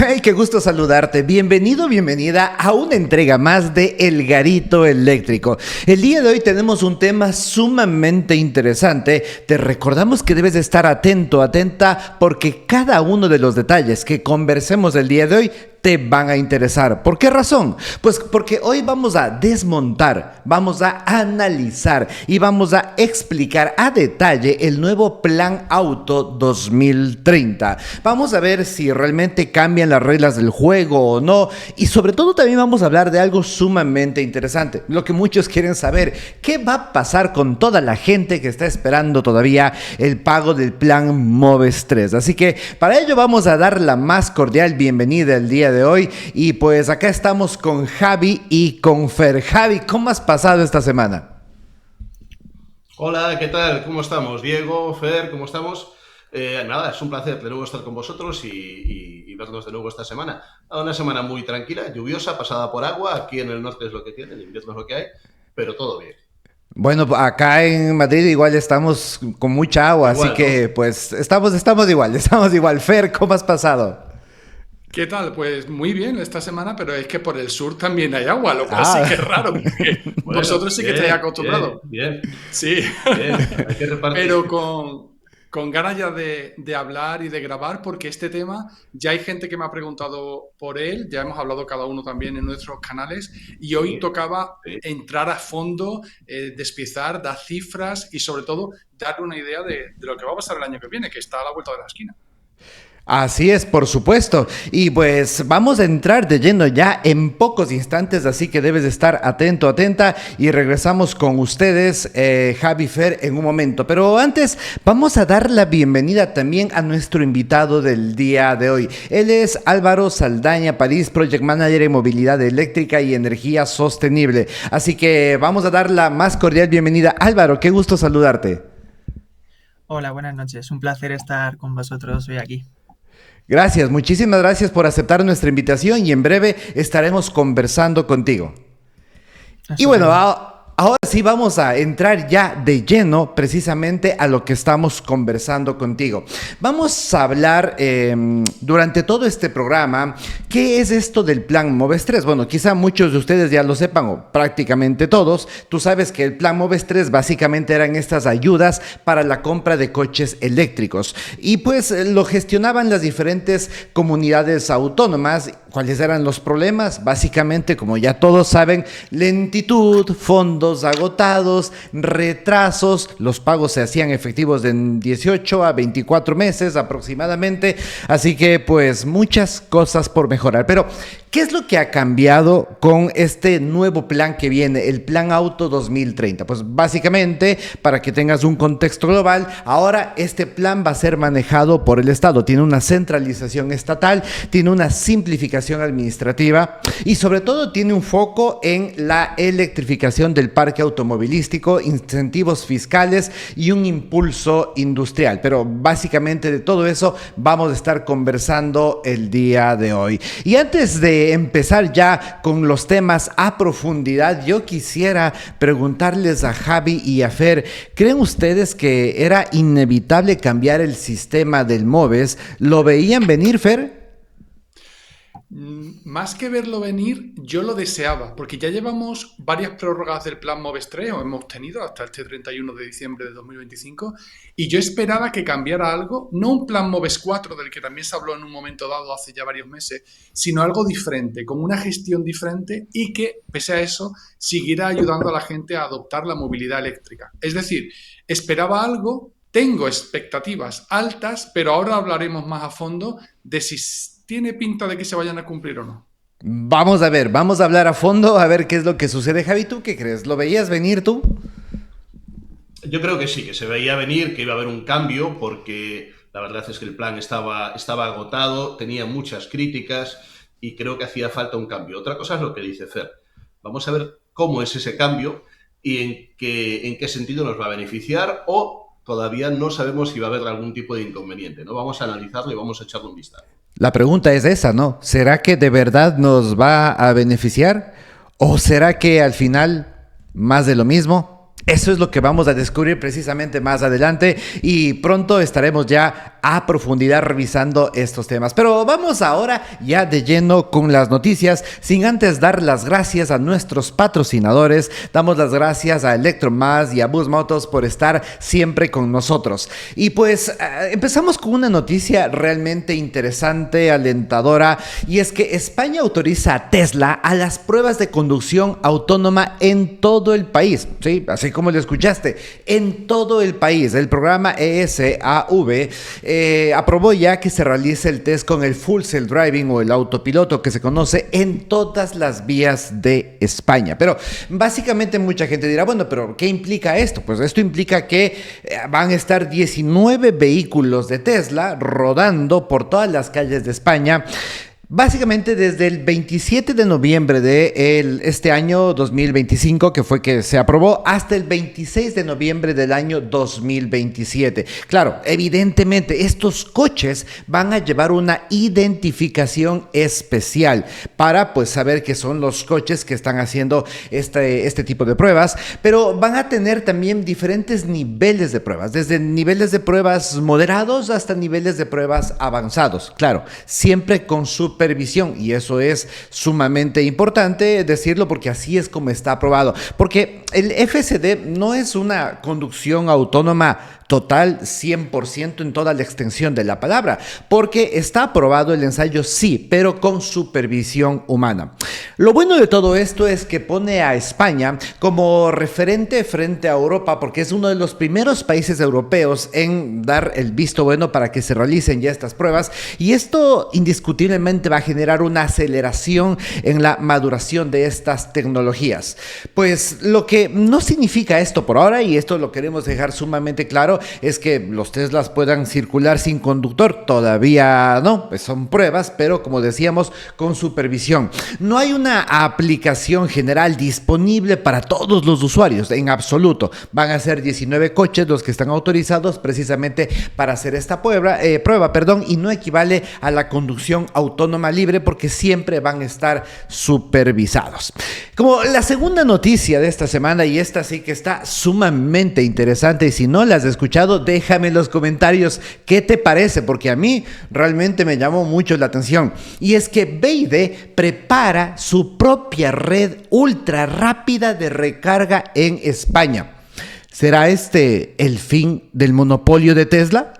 Hey, qué gusto saludarte. Bienvenido, bienvenida a una entrega más de El Garito Eléctrico. El día de hoy tenemos un tema sumamente interesante. Te recordamos que debes de estar atento, atenta, porque cada uno de los detalles que conversemos el día de hoy te van a interesar. ¿Por qué razón? Pues porque hoy vamos a desmontar, vamos a analizar y vamos a explicar a detalle el nuevo Plan Auto 2030. Vamos a ver si realmente cambian las reglas del juego o no, y sobre todo también vamos a hablar de algo sumamente interesante, lo que muchos quieren saber: ¿qué va a pasar con toda la gente que está esperando todavía el pago del Plan Moves 3? Así que para ello vamos a dar la más cordial bienvenida el día de hoy, y pues acá estamos con Javi y con Fer. Javi, ¿cómo has pasado esta semana? Hola, ¿qué tal? ¿Cómo estamos? Diego, Fer, ¿cómo estamos? Nada, es un placer de nuevo estar con vosotros y vernos de nuevo esta semana. Una semana muy tranquila, lluviosa, pasada por agua. Aquí en el norte es lo que tiene, en invierno es lo que hay, pero todo bien. Bueno, acá en Madrid igual estamos con mucha agua, Igual, así que ¿no? pues estamos igual. Fer, ¿cómo has pasado? ¿Qué tal? Pues muy bien esta semana, pero es que por el sur también hay agua, lo cual sí Ah, que es raro, porque Bueno, vosotros sí que estáis bien, bien, acostumbrados. bien, Sí, bien. Hay que pero repartir. con ganas ya de hablar y de grabar, porque este tema ya hay gente que me ha preguntado por él, ya hemos hablado cada uno también en nuestros canales, y hoy Sí, tocaba sí. entrar a fondo, despiezar, dar cifras y sobre todo dar una idea de lo que va a pasar el año que viene, que está a la vuelta de la esquina. así es, por supuesto. Y pues vamos a entrar de lleno ya en pocos instantes, así que debes de estar atento, atenta, y regresamos con ustedes, Javi, Fer, en un momento. Pero antes vamos a dar la bienvenida también a nuestro invitado del día de hoy. Él es Álvaro Saldaña París, Project Manager en Movilidad Eléctrica y Energía Sostenible. Así que vamos a dar la más cordial bienvenida. Álvaro, qué gusto saludarte. Hola, buenas noches. Un placer estar con vosotros hoy aquí. Gracias, muchísimas gracias por aceptar nuestra invitación, y en breve estaremos conversando contigo. Y bueno, Estupendo. ahora sí vamos a entrar ya de lleno precisamente a lo que estamos conversando contigo. Vamos a hablar durante todo este programa qué es esto del Plan Moves 3. Bueno, quizá muchos de ustedes ya lo sepan, o prácticamente todos. Tú sabes que el Plan Moves 3 básicamente eran estas ayudas para la compra de coches eléctricos, y pues lo gestionaban las diferentes comunidades autónomas. ¿Cuáles eran los problemas? Básicamente, como ya todos saben, lentitud, fondos agotados, retrasos. Los pagos se hacían efectivos de 18 a 24 meses aproximadamente. Así que pues muchas cosas por mejorar. Pero ¿qué es lo que ha cambiado con este nuevo plan que viene, el Plan Auto 2030? Pues básicamente, para que tengas un contexto global, ahora este plan va a ser manejado por el Estado. Tiene una centralización estatal, tiene una simplificación administrativa y sobre todo tiene un foco en la electrificación del parque automovilístico, incentivos fiscales y un impulso industrial. Pero básicamente de todo eso vamos a estar conversando el día de hoy. Y antes de empezar ya con los temas a profundidad, yo quisiera preguntarles a Javi y a Fer: ¿creen ustedes que era inevitable cambiar el sistema del MOVES? ¿Lo veían venir, Fer? Más que verlo venir, yo lo deseaba, porque ya llevamos varias prórrogas del Plan Moves 3, o hemos tenido hasta este 31 de diciembre de 2025, y yo esperaba que cambiara algo, no un Plan Moves 4, del que también se habló en un momento dado hace ya varios meses, sino algo diferente, con una gestión diferente y que, pese a eso, siguiera ayudando a la gente a adoptar la movilidad eléctrica. Es decir, esperaba algo. Tengo expectativas altas, pero ahora hablaremos más a fondo de si tiene pinta de que se vayan a cumplir o no. Vamos a ver, vamos a hablar a fondo, a ver qué es lo que sucede. Javi, ¿tú qué crees? ¿Lo veías venir tú? Yo creo que sí, que se veía venir, que iba a haber un cambio, porque la verdad es que el plan estaba agotado, tenía muchas críticas y creo que hacía falta un cambio. Otra cosa es lo que dice Fer. Vamos a ver cómo es ese cambio y en qué sentido nos va a beneficiar, o todavía no sabemos si va a haber algún tipo de inconveniente, ¿no? Vamos a analizarlo y vamos a echarle un vistazo. La pregunta es esa, ¿no? ¿Será que de verdad nos va a beneficiar? ¿O será que al final más de lo mismo? Eso es lo que vamos a descubrir precisamente más adelante, y pronto estaremos ya a profundidad revisando estos temas. Pero vamos ahora ya de lleno con las noticias, sin antes dar las gracias a nuestros patrocinadores. Damos las gracias a Electromas y a Bus Motos por estar siempre con nosotros. Y pues empezamos con una noticia realmente interesante, alentadora, y es que España autoriza a Tesla a las pruebas de conducción autónoma en todo el país. Sí, así como lo escuchaste, en todo el país. El programa ESAV aprobó ya que se realice el test con el Full Self Driving o el autopiloto que se conoce en todas las vías de España. Pero básicamente mucha gente dirá, bueno, pero ¿qué implica esto? Pues esto implica que van a estar 19 vehículos de Tesla rodando por todas las calles de España. Básicamente desde el 27 de noviembre de este año 2025, que fue que se aprobó, hasta el 26 de noviembre del año 2027. Claro, evidentemente estos coches van a llevar una identificación especial para pues saber que son los coches que están haciendo este tipo de pruebas, pero van a tener también diferentes niveles de pruebas, desde niveles de pruebas moderados hasta niveles de pruebas avanzados. Claro, siempre con supervisión, y eso es sumamente importante decirlo porque así es como está aprobado, porque el FSD no es una conducción autónoma total 100% en toda la extensión de la palabra, porque está aprobado el ensayo, sí, pero con supervisión humana. Lo bueno de todo esto es que pone a España como referente frente a Europa, porque es uno de los primeros países europeos en dar el visto bueno para que se realicen ya estas pruebas, y esto indiscutiblemente va a generar una aceleración en la maduración de estas tecnologías. Pues lo que no significa esto por ahora, y esto lo queremos dejar sumamente claro, es que los Teslas puedan circular sin conductor. Todavía no, pues son pruebas, pero como decíamos, con supervisión. No hay una aplicación general disponible para todos los usuarios, en absoluto. Van a ser 19 coches los que están autorizados precisamente para hacer esta prueba, y no equivale a la conducción autónoma libre porque siempre van a estar supervisados. Como la segunda noticia de esta semana, y esta sí que está sumamente interesante, y si no la has escuchado, déjame en los comentarios qué te parece, porque a mí realmente me llamó mucho la atención. Y es que BYD prepara su propia red ultra rápida de recarga en España. ¿Será este el fin del monopolio de Tesla?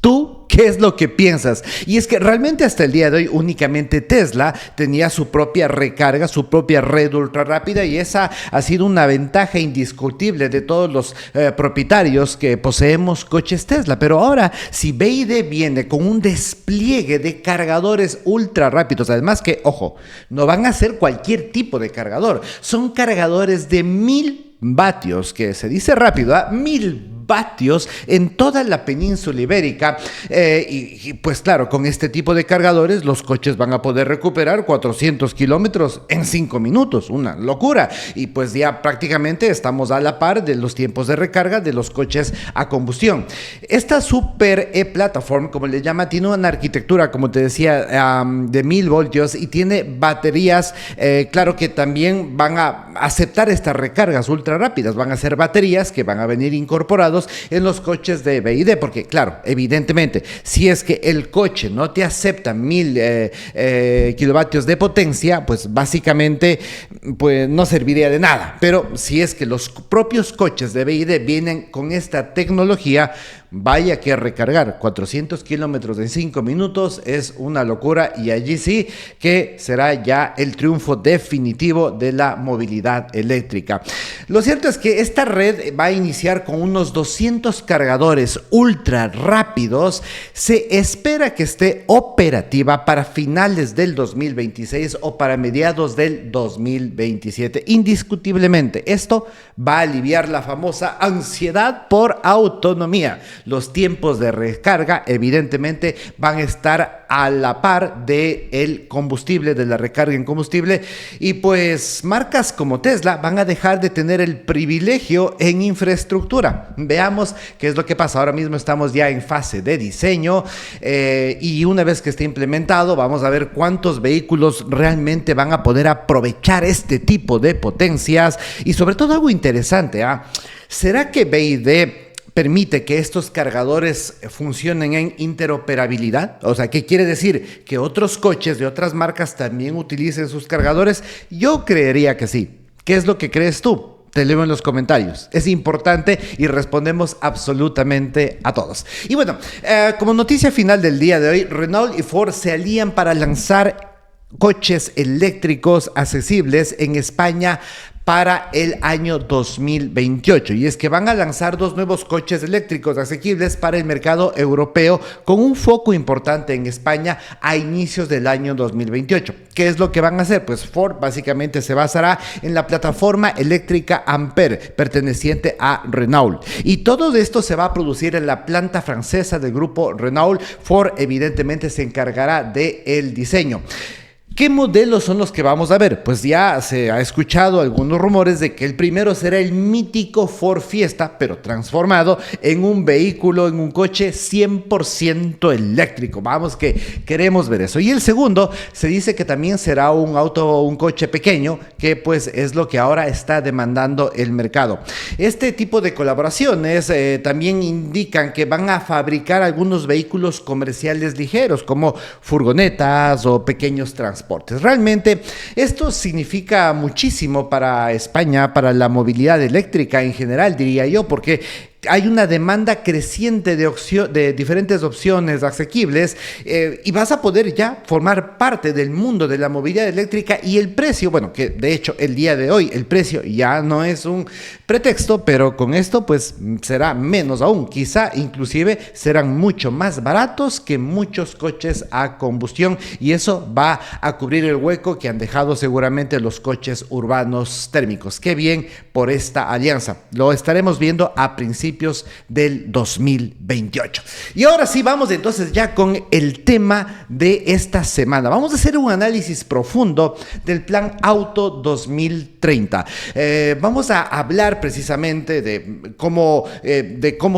¿Tú qué es lo que piensas? Y es que realmente hasta el día de hoy únicamente Tesla tenía su propia recarga, su propia red ultra rápida, y esa ha sido una ventaja indiscutible de todos los propietarios que poseemos coches Tesla. Pero ahora, si BYD viene con un despliegue de cargadores ultra rápidos, además que, ojo, no van a ser cualquier tipo de cargador, son cargadores de 1000 vatios, que se dice rápido, 1000 vatios en toda la península ibérica, y pues claro, con este tipo de cargadores los coches van a poder recuperar 400 kilómetros en 5 minutos, una locura, y pues ya prácticamente estamos a la par de los tiempos de recarga de los coches a combustión. Esta Super E-Platform, como le llama, tiene una arquitectura, como te decía, de 1000 voltios, y tiene baterías, claro que también van a aceptar estas recargas ultra rápidas, van a ser baterías que van a venir incorporados en los coches de BYD, porque claro, evidentemente, si es que el coche no te acepta 1000 kilovatios de potencia, pues básicamente pues no serviría de nada. Pero si es que los propios coches de BYD vienen con esta tecnología, vaya que recargar 400 kilómetros en 5 minutos es una locura, y allí sí que será ya el triunfo definitivo de la movilidad eléctrica. Lo cierto es que esta red va a iniciar con unos 200 cargadores ultra rápidos. Se espera que esté operativa para finales del 2026 o para mediados del 2027. Indiscutiblemente, esto va a aliviar la famosa ansiedad por autonomía. Los tiempos de recarga evidentemente van a estar a la par del combustible, de la recarga en combustible, y pues marcas como Tesla van a dejar de tener el privilegio en infraestructura. Veamos qué es lo que pasa. Ahora mismo estamos ya en fase de diseño, y una vez que esté implementado vamos a ver cuántos vehículos realmente van a poder aprovechar este tipo de potencias, y sobre todo algo interesante, ¿será que BYD permite que estos cargadores funcionen en interoperabilidad. O sea, ¿qué quiere decir? Que otros coches de otras marcas también utilicen sus cargadores. Yo creería que sí. ¿Qué es lo que crees tú? Te leo en los comentarios. Es importante y respondemos absolutamente a todos. Y bueno, como noticia final del día de hoy, Renault y Ford se alían para lanzar coches eléctricos accesibles en España para el año 2028. Y es que van a lanzar 2 nuevos coches eléctricos asequibles para el mercado europeo con un foco importante en España a inicios del año 2028. ¿Qué es lo que van a hacer? Pues Ford básicamente se basará en la plataforma eléctrica Ampere, perteneciente a Renault. Y todo esto se va a producir en la planta francesa del grupo Renault. Ford evidentemente se encargará del diseño. ¿Qué modelos son los que vamos a ver? Pues ya se ha escuchado algunos rumores de que el primero será el mítico Ford Fiesta, pero transformado en un vehículo, en un coche 100% eléctrico. Vamos, que queremos ver eso. Y el segundo se dice que también será un coche pequeño, que pues es lo que ahora está demandando el mercado. Este tipo de colaboraciones también indican que van a fabricar algunos vehículos comerciales ligeros, como furgonetas o pequeños transportes. Realmente esto significa muchísimo para España, para la movilidad eléctrica en general, diría yo, porque hay una demanda creciente de diferentes opciones asequibles y vas a poder ya formar parte del mundo de la movilidad eléctrica. Y el precio, bueno, que de hecho el día de hoy el precio ya no es un pretexto, pero con esto pues será menos aún, quizá inclusive serán mucho más baratos que muchos coches a combustión, y eso va a cubrir el hueco que han dejado seguramente los coches urbanos térmicos. Qué bien por esta alianza, lo estaremos viendo a principios del 2028. Y ahora sí, vamos entonces ya con el tema de esta semana. Vamos a hacer un análisis profundo del Plan Auto 2030. Vamos a hablar precisamente de cómo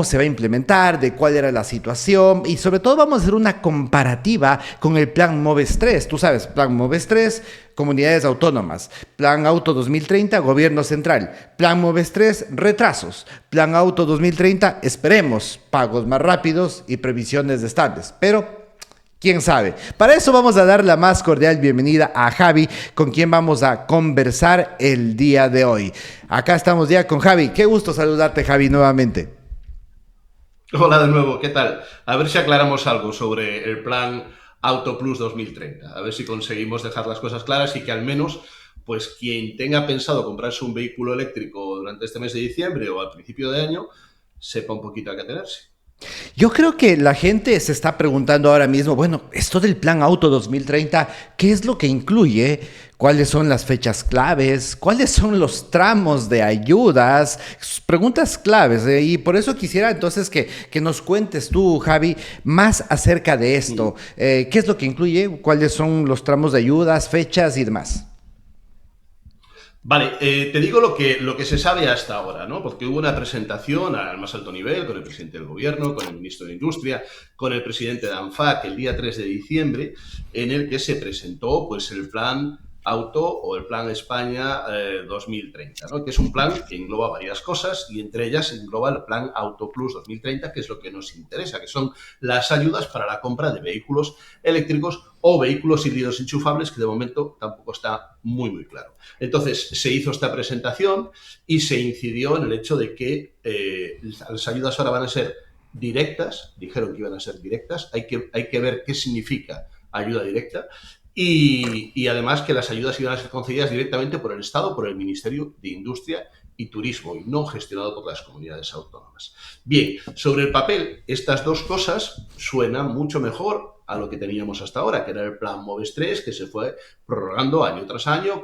se va a implementar, de cuál era la situación, y sobre todo vamos a hacer una comparativa con el Plan MOVES 3. Tú sabes, Plan MOVES 3, comunidades autónomas. Plan Auto 2030, gobierno central. Plan MOVES 3, retrasos. Plan Auto 2030, esperemos, pagos más rápidos y previsiones estables. Pero quién sabe. Para eso vamos a dar la más cordial bienvenida a Javi, con quien vamos a conversar el día de hoy. Acá estamos ya con Javi. Qué gusto saludarte, Javi, nuevamente. Hola de nuevo, ¿qué tal? A ver si aclaramos algo sobre el Plan Auto Plus 2030. A ver si conseguimos dejar las cosas claras y que al menos, pues quien tenga pensado comprarse un vehículo eléctrico durante este mes de diciembre o al principio de año, sepa un poquito a qué atenerse. Yo creo que la gente se está preguntando ahora mismo, bueno, esto del Plan Auto 2030, ¿qué es lo que incluye? ¿Cuáles son las fechas claves? ¿Cuáles son los tramos de ayudas? Preguntas claves, y por eso quisiera entonces que nos cuentes tú, Javi, más acerca de esto. ¿Qué es lo que incluye? ¿Cuáles son los tramos de ayudas, fechas y demás? Vale, te digo lo que se sabe hasta ahora, ¿no? Porque hubo una presentación al más alto nivel con el presidente del gobierno, con el ministro de Industria, con el presidente de ANFAC el día 3 de diciembre, en el que se presentó pues el Plan Auto o el Plan España 2030, ¿no? Que es un plan que engloba varias cosas y entre ellas engloba el Plan Auto Plus 2030, que es lo que nos interesa, que son las ayudas para la compra de vehículos eléctricos o vehículos híbridos enchufables, que de momento tampoco está muy claro. Entonces, se hizo esta presentación y se incidió en el hecho de que las ayudas ahora van a ser directas, dijeron que iban a ser directas, hay que ver qué significa ayuda directa, y además que las ayudas iban a ser concedidas directamente por el Estado, por el Ministerio de Industria y Turismo, y no gestionado por las comunidades autónomas. Bien, sobre el papel, estas dos cosas suenan mucho mejor a lo que teníamos hasta ahora, que era el Plan MOVES 3, que se fue prorrogando año tras año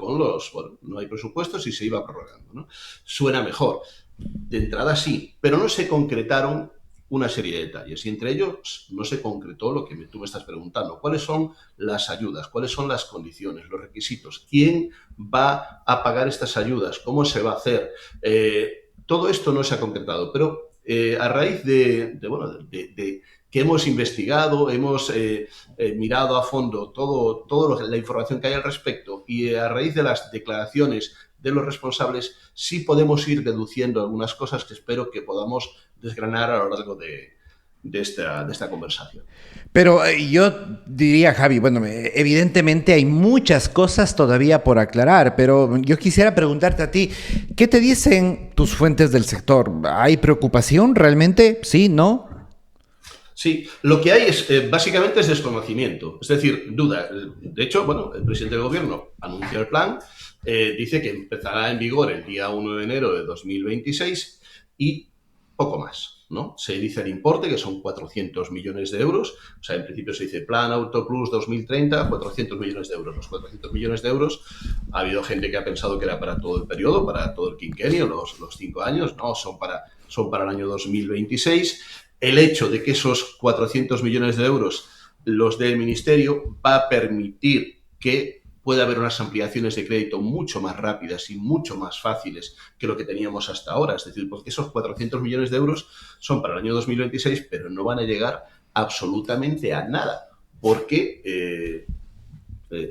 no hay presupuestos y se iba prorrogando, ¿no? Suena mejor. De entrada sí, pero no se concretaron una serie de detalles y entre ellos no se concretó lo que tú me estás preguntando. ¿Cuáles son las ayudas? ¿Cuáles son las condiciones, los requisitos? ¿Quién va a pagar estas ayudas? ¿Cómo se va a hacer? Todo esto no se ha concretado, pero a raíz de que hemos investigado, hemos mirado a fondo toda la información que hay al respecto y a raíz de las declaraciones de los responsables, sí podemos ir deduciendo algunas cosas que espero que podamos desgranar a lo largo de esta conversación. Pero yo diría, Javi, bueno, evidentemente hay muchas cosas todavía por aclarar, pero yo quisiera preguntarte a ti, ¿qué te dicen tus fuentes del sector? ¿Hay preocupación realmente? ¿Sí? ¿No? Sí, lo que hay es básicamente es desconocimiento, es decir, duda. De hecho, bueno, el presidente del gobierno anunció el plan, dice que empezará en vigor el día 1 de enero de 2026 y poco más, ¿no? Se dice el importe, que son 400 millones de euros, o sea, en principio se dice Plan Auto Plus 2030, 400 millones de euros. Los 400 millones de euros, ha habido gente que ha pensado que era para todo el periodo, para todo el quinquenio, los 5 años, no, son para el año 2026. El hecho de que esos 400 millones de euros los dé el Ministerio va a permitir que pueda haber unas ampliaciones de crédito mucho más rápidas y mucho más fáciles que lo que teníamos hasta ahora. Es decir, porque esos 400 millones de euros son para el año 2026, pero no van a llegar absolutamente a nada, porque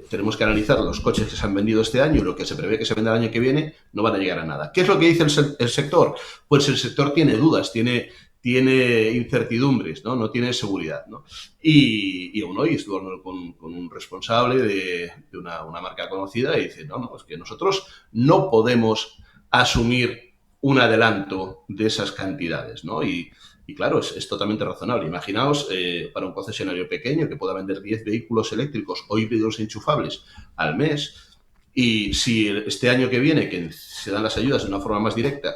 tenemos que analizar los coches que se han vendido este año y lo que se prevé que se venda el año que viene, no van a llegar a nada. ¿Qué es lo que dice el sector? Pues el sector tiene dudas, tiene incertidumbres, no tiene seguridad, ¿no? Y aún hoy estuve hablando con un responsable de una marca conocida y dice, no, es que nosotros no podemos asumir un adelanto de esas cantidades, ¿no? Y claro, es totalmente razonable. Imaginaos para un concesionario pequeño que pueda vender 10 vehículos eléctricos o híbridos enchufables al mes, y si este año que viene, que se dan las ayudas de una forma más directa,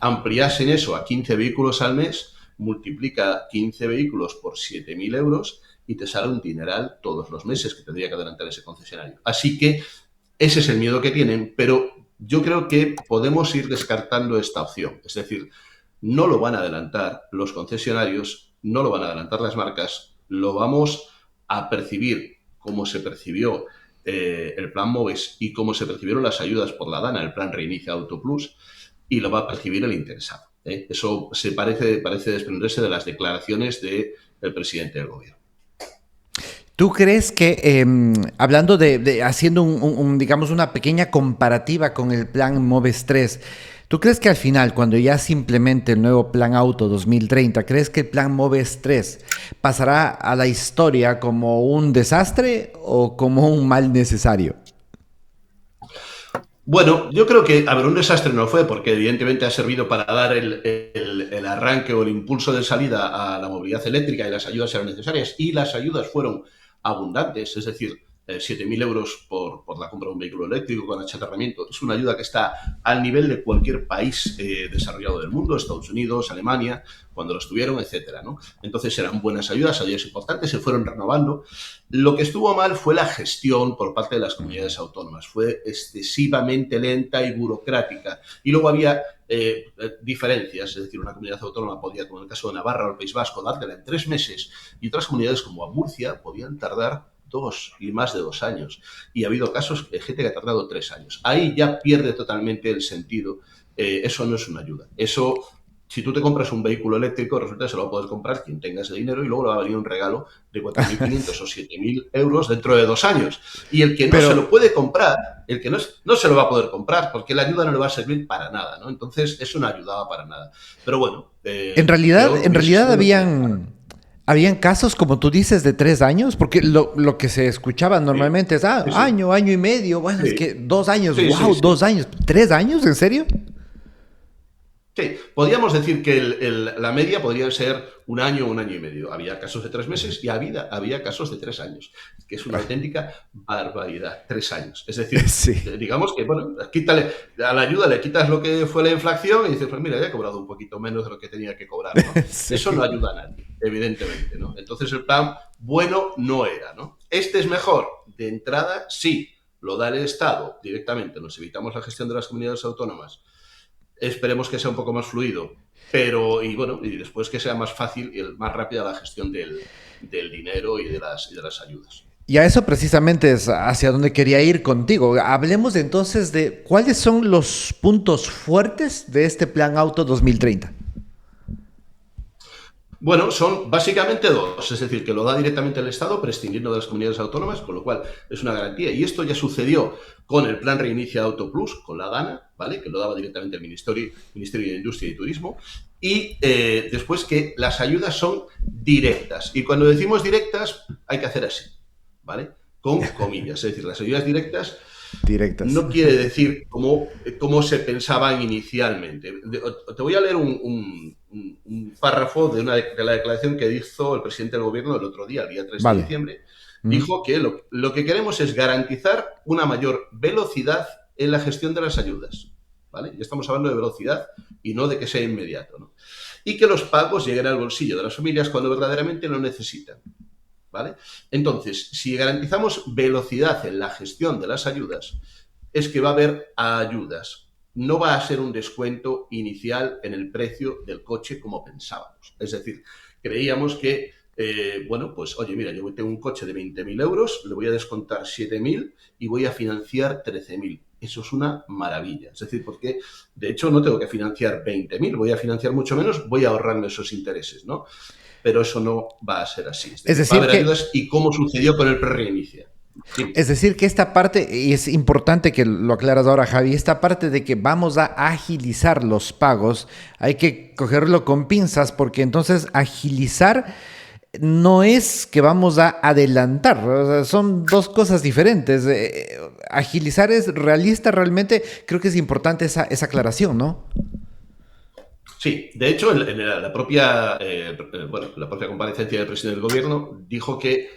ampliasen eso a 15 vehículos al mes, multiplica 15 vehículos por 7.000 euros y te sale un dineral todos los meses que tendría que adelantar ese concesionario. Así que ese es el miedo que tienen, pero yo creo que podemos ir descartando esta opción. Es decir, no lo van a adelantar los concesionarios, no lo van a adelantar las marcas, lo vamos a percibir como se percibió el plan MOVES y como se percibieron las ayudas por la DANA, el plan Reinicia Auto Plus, y lo va a percibir el interesado. Eso parece desprenderse de las declaraciones del presidente del gobierno. ¿Tú crees que, hablando haciendo digamos, una pequeña comparativa con el plan MOVES 3, ¿tú crees que al final, cuando ya se implemente el nuevo plan Auto 2030, crees que el plan MOVES 3 pasará a la historia como un desastre o como un mal necesario? Bueno, yo creo que, un desastre no fue, porque evidentemente ha servido para dar el arranque o el impulso de salida a la movilidad eléctrica y las ayudas eran necesarias y las ayudas fueron abundantes, es decir, 7.000 euros por la compra de un vehículo eléctrico con achatarramiento. Es una ayuda que está al nivel de cualquier país desarrollado del mundo, Estados Unidos, Alemania, cuando los tuvieron, etcétera, ¿no? Entonces eran buenas ayudas importantes, se fueron renovando. Lo que estuvo mal fue la gestión por parte de las comunidades autónomas. Fue excesivamente lenta y burocrática. Y luego había diferencias, es decir, una comunidad autónoma podía, como en el caso de Navarra o el País Vasco, dártela en 3 meses y otras comunidades como Murcia podían tardar 2 y más de 2 años. Y ha habido casos de gente que ha tardado 3 años. Ahí ya pierde totalmente el sentido. Eso no es una ayuda. Eso, si tú te compras un vehículo eléctrico, resulta que se lo va a poder comprar quien tenga ese dinero y luego le va a venir un regalo de 4.500 o 7.000 euros dentro de 2 años. Y el que no se lo puede comprar, el que no se lo va a poder comprar porque la ayuda no le va a servir para nada, ¿no? Entonces, eso no ayudaba para nada. Pero bueno. En realidad habían casos, como tú dices, de 3 años, porque lo que se escuchaba normalmente es año y medio. Bueno, es que 2 años, 2 años. ¿3 años? ¿En serio? Sí, podríamos decir que la media podría ser 1 año o 1 año y medio. Había casos de 3 meses y había casos de 3 años, que es una auténtica barbaridad, 3 años. Es decir, digamos que, bueno, quítale a la ayuda, le quitas lo que fue la inflación y dices, pues mira, ya he cobrado un poquito menos de lo que tenía que cobrar, ¿no? Eso no ayuda a nadie, evidentemente, ¿no? Entonces el plan bueno no era, ¿no? ¿Este es mejor? De entrada, sí, lo da el Estado directamente, nos evitamos la gestión de las comunidades autónomas. Esperemos que sea un poco más fluido, y después que sea más fácil y más rápida la gestión del dinero y de las ayudas. Y a eso precisamente es hacia donde quería ir contigo. Hablemos entonces de cuáles son los puntos fuertes de este Plan Auto 2030. Bueno, son básicamente 2, es decir, que lo da directamente el Estado prescindiendo de las comunidades autónomas, con lo cual es una garantía. Y esto ya sucedió con el Plan Reinicia Auto Plus, con la DANA, ¿vale? Que lo daba directamente el Ministerio de Industria y Turismo. Y después que las ayudas son directas. Y cuando decimos directas, hay que hacer así, ¿vale? Con comillas. Es decir, las ayudas directas no quiere decir cómo se pensaban inicialmente. Te voy a leer un párrafo de la declaración que hizo el presidente del gobierno el otro día, el día 3 de diciembre. Dijo que lo que queremos es garantizar una mayor velocidad en la gestión de las ayudas, ¿vale? Ya estamos hablando de velocidad y no de que sea inmediato, ¿no? Y que los pagos lleguen al bolsillo de las familias cuando verdaderamente lo necesitan, ¿vale? Entonces, si garantizamos velocidad en la gestión de las ayudas, es que va a haber ayudas. No va a ser un descuento inicial en el precio del coche como pensábamos. Es decir, creíamos que bueno, pues, oye, mira, yo tengo un coche de 20.000 euros, le voy a descontar 7.000 y voy a financiar 13.000. Eso es una maravilla. Es decir, porque, de hecho, no tengo que financiar 20.000, voy a financiar mucho menos, voy a ahorrarme esos intereses, ¿no? Pero eso no va a ser así. Es decir, va a haber ayudas y cómo sucedió con el pre-reinicia. Sí. Es decir, que esta parte, y es importante que lo aclaras ahora, Javi, esta parte de que vamos a agilizar los pagos, hay que cogerlo con pinzas, porque entonces agilizar no es que vamos a adelantar, o sea, son dos cosas diferentes. Agilizar es realista, realmente creo que es importante esa aclaración, ¿no? Sí, de hecho, en la propia comparecencia del presidente del gobierno dijo que,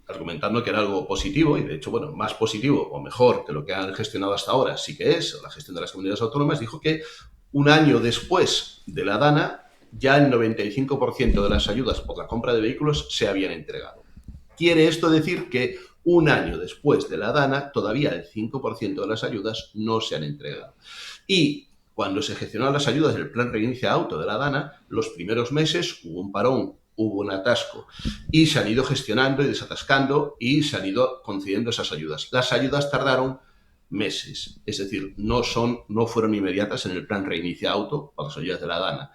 argumentando que era algo positivo, y de hecho, bueno, más positivo o mejor que lo que han gestionado hasta ahora, sí que es la gestión de las comunidades autónomas, dijo que un año después de la DANA, ya el 95% de las ayudas por la compra de vehículos se habían entregado. Quiere esto decir que un año después de la DANA, todavía el 5% de las ayudas no se han entregado. Y cuando se gestionaron las ayudas del Plan Reinicia Auto de la DANA, los primeros meses hubo un parón, hubo un atasco y se han ido gestionando y desatascando y se han ido concediendo esas ayudas. Las ayudas tardaron meses, es decir, no fueron inmediatas en el Plan Reinicia Auto para las ayudas de la DANA.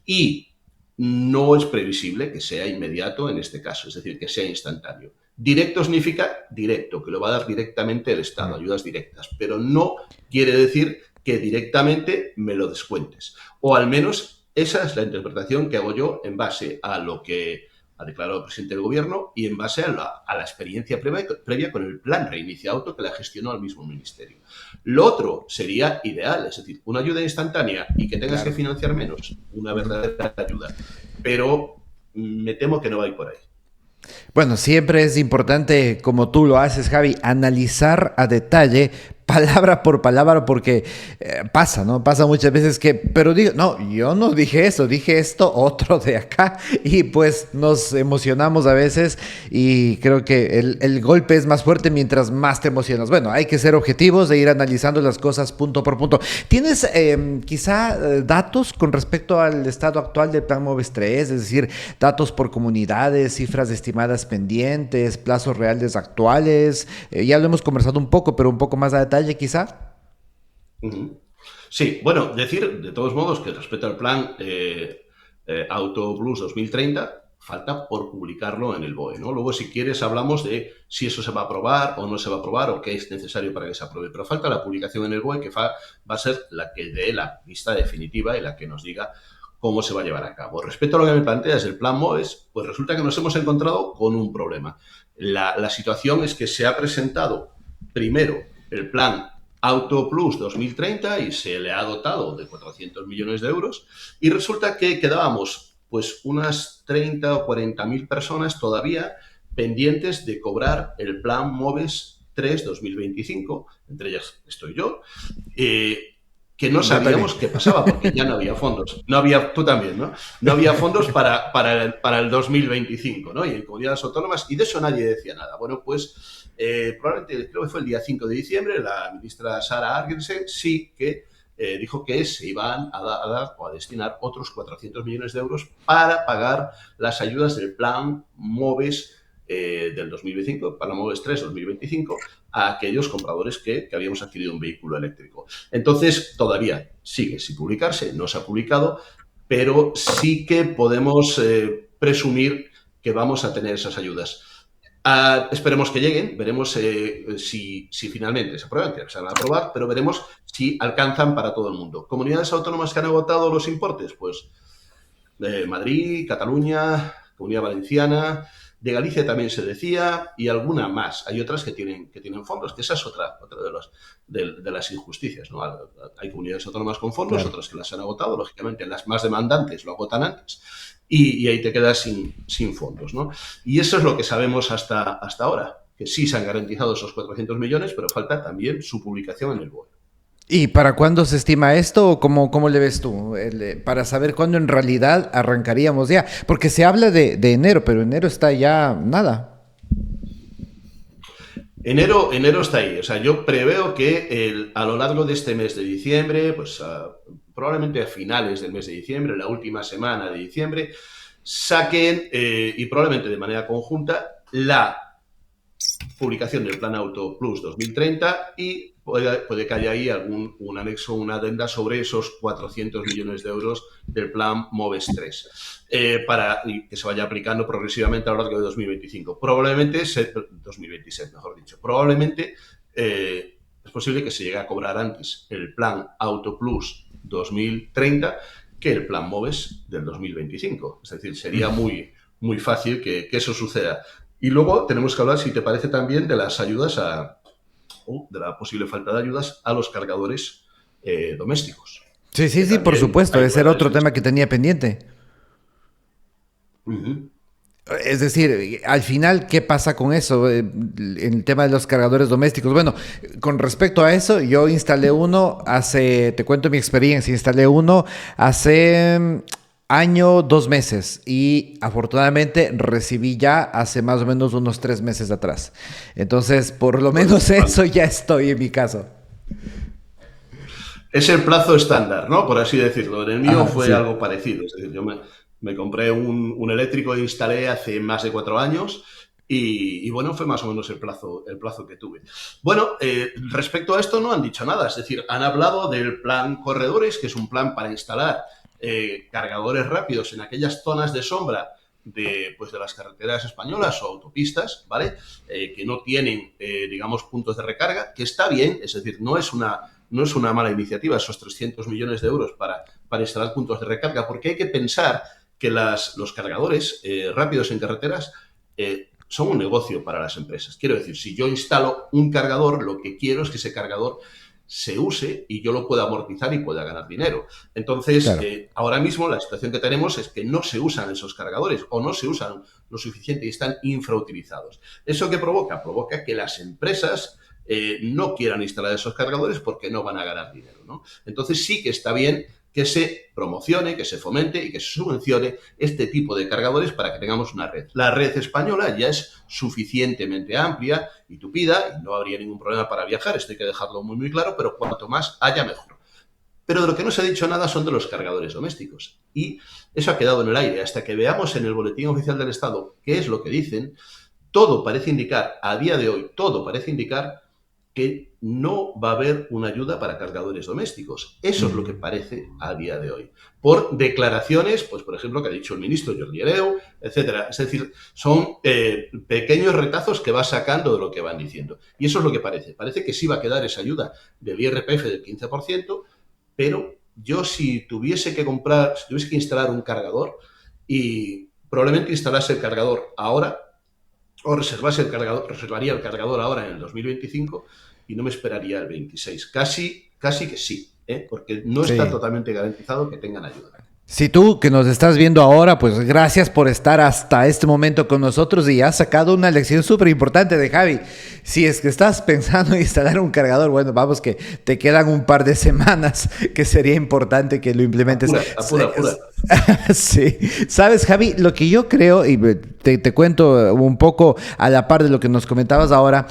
Y no es previsible que sea inmediato en este caso, es decir, que sea instantáneo. Directo significa directo, que lo va a dar directamente el Estado, ayudas directas, pero no quiere decir que directamente me lo descuentes. O al menos esa es la interpretación que hago yo en base a lo que ha declarado el presidente del gobierno y en base a la experiencia previa con el Plan Reinicia Auto que la gestionó al mismo ministerio. Lo otro sería ideal, es decir, una ayuda instantánea y que tengas que financiar menos, una verdadera ayuda. Pero me temo que no va a ir por ahí. Bueno, siempre es importante, como tú lo haces, Javi, analizar a detalle, palabra por palabra, porque pasa, ¿no? Pasa muchas veces que, pero digo, no, yo no dije eso, dije esto, otro de acá, y pues nos emocionamos a veces y creo que el golpe es más fuerte mientras más te emocionas. Bueno, hay que ser objetivos e ir analizando las cosas punto por punto. ¿Tienes quizá datos con respecto al estado actual del Plan MOVES 3? Es decir, datos por comunidades, cifras estimadas pendientes, plazos reales actuales. Ya lo hemos conversado un poco, pero un poco más a detalle quizá. Sí, bueno, decir de todos modos que respecto al plan Auto Plus 2030 falta por publicarlo en el BOE, ¿no? Luego, si quieres, hablamos de si eso se va a aprobar o no se va a aprobar o qué es necesario para que se apruebe. Pero falta la publicación en el BOE, que va a ser la que dé la lista definitiva y la que nos diga cómo se va a llevar a cabo. Respecto a lo que me planteas, el plan MOVES, pues resulta que nos hemos encontrado con un problema. La situación es que se ha presentado primero el plan Auto Plus 2030 y se le ha dotado de 400 millones de euros y resulta que quedábamos pues unas 30 o 40.000 personas todavía pendientes de cobrar el plan MOVES 3 2025, entre ellas estoy yo, que no sabíamos qué pasaba porque ya no había fondos. No había, tú también, ¿no? No había fondos para el 2025, ¿no? Y en comunidades autónomas, y de eso nadie decía nada. Bueno, pues probablemente, creo que fue el día 5 de diciembre, la ministra Sara Argentsen sí que dijo que se iban a dar o a destinar otros 400 millones de euros para pagar las ayudas del plan MOVES del 2025, para MOVES 3 2025, a aquellos compradores que habíamos adquirido un vehículo eléctrico. Entonces, todavía sigue sin publicarse, no se ha publicado, pero sí que podemos presumir que vamos a tener esas ayudas. Esperemos que lleguen, veremos si finalmente se aprueban, que se van a aprobar, pero veremos si alcanzan para todo el mundo. ¿Comunidades autónomas que han agotado los importes? Pues Madrid, Cataluña, Comunidad Valenciana, de Galicia también se decía, y alguna más. Hay otras que tienen fondos, que esa es otra de las injusticias, ¿no? Hay comunidades autónomas con fondos, claro, otras que las han agotado, lógicamente las más demandantes lo agotan antes, y ahí te quedas sin fondos, ¿no? Y eso es lo que sabemos hasta ahora, que sí se han garantizado esos 400 millones, pero falta también su publicación en el BOE. ¿Y para cuándo se estima esto o cómo le ves tú? Para saber cuándo en realidad arrancaríamos ya. Porque se habla de enero, pero enero está ya nada. Enero está ahí. O sea, yo preveo que a lo largo de este mes de diciembre, pues probablemente a finales del mes de diciembre, la última semana de diciembre, saquen, y probablemente de manera conjunta, la publicación del Plan Auto Plus 2030 y puede que haya ahí un anexo, una adenda sobre esos 400 millones de euros del Plan MOVES 3, para que se vaya aplicando progresivamente a lo largo de 2025. Probablemente, 2026, mejor dicho. Probablemente es posible que se llegue a cobrar antes el Plan Auto Plus 2030 que el Plan MOVES del 2025. Es decir, sería muy, muy fácil que eso suceda. Y luego tenemos que hablar, si te parece, también de las ayudas de la posible falta de ayudas a los cargadores domésticos. Sí, por supuesto. Ese era otro tema que tenía pendiente. Uh-huh. Es decir, al final, ¿qué pasa con eso? En el tema de los cargadores domésticos. Bueno, con respecto a eso, yo instalé uno te cuento mi experiencia, instalé uno hace año, 2 meses, y afortunadamente recibí ya hace más o menos unos 3 meses atrás. Entonces, por lo menos eso ya estoy en mi caso. Es el plazo estándar, ¿no? Por así decirlo. En el mío fue algo parecido. Es decir, yo me compré un eléctrico e instalé hace más de 4 años y bueno, fue más o menos el plazo que tuve. Bueno, respecto a esto no han dicho nada. Es decir, han hablado del plan Corredores, que es un plan para instalar cargadores rápidos en aquellas zonas de sombra de las carreteras españolas o autopistas, ¿vale? Que no tienen, digamos, puntos de recarga, que está bien, es decir, no es una mala iniciativa esos 300 millones de euros para instalar puntos de recarga, porque hay que pensar que los cargadores rápidos en carreteras son un negocio para las empresas. Quiero decir, si yo instalo un cargador, lo que quiero es que ese cargador se use y yo lo pueda amortizar y pueda ganar dinero. Entonces, claro, ahora mismo la situación que tenemos es que no se usan esos cargadores o no se usan lo suficiente y están infrautilizados. ¿Eso qué provoca? Provoca que las empresas no quieran instalar esos cargadores porque no van a ganar dinero, ¿no? Entonces sí que está bien que se promocione, que se fomente y que se subvencione este tipo de cargadores para que tengamos una red. La red española ya es suficientemente amplia y tupida y no habría ningún problema para viajar, esto hay que dejarlo muy, muy claro, pero cuanto más haya, mejor. Pero de lo que no se ha dicho nada son de los cargadores domésticos. Y eso ha quedado en el aire. Hasta que veamos en el Boletín Oficial del Estado qué es lo que dicen, todo parece indicar, a día de hoy, todo parece indicar que no va a haber una ayuda para cargadores domésticos. Eso es lo que parece a día de hoy. Por declaraciones, pues por ejemplo, que ha dicho el ministro Jordi Hereu, etcétera. Es decir, son pequeños retazos que va sacando de lo que van diciendo. Y eso es lo que parece. Parece que sí va a quedar esa ayuda del IRPF del 15%, pero yo si tuviese que instalar un cargador y probablemente instalase el cargador ahora, o reservaría el cargador ahora en el 2025 y no me esperaría el 26. Casi que sí, porque no está totalmente garantizado que tengan ayuda. Si tú que nos estás viendo ahora, pues gracias por estar hasta este momento con nosotros y has sacado una lección súper importante de Javi. Si es que estás pensando en instalar un cargador, bueno, vamos que te quedan un par de semanas que sería importante que lo implementes. Apura. Sí. Sabes, Javi, lo que yo creo, y te cuento un poco a la par de lo que nos comentabas ahora,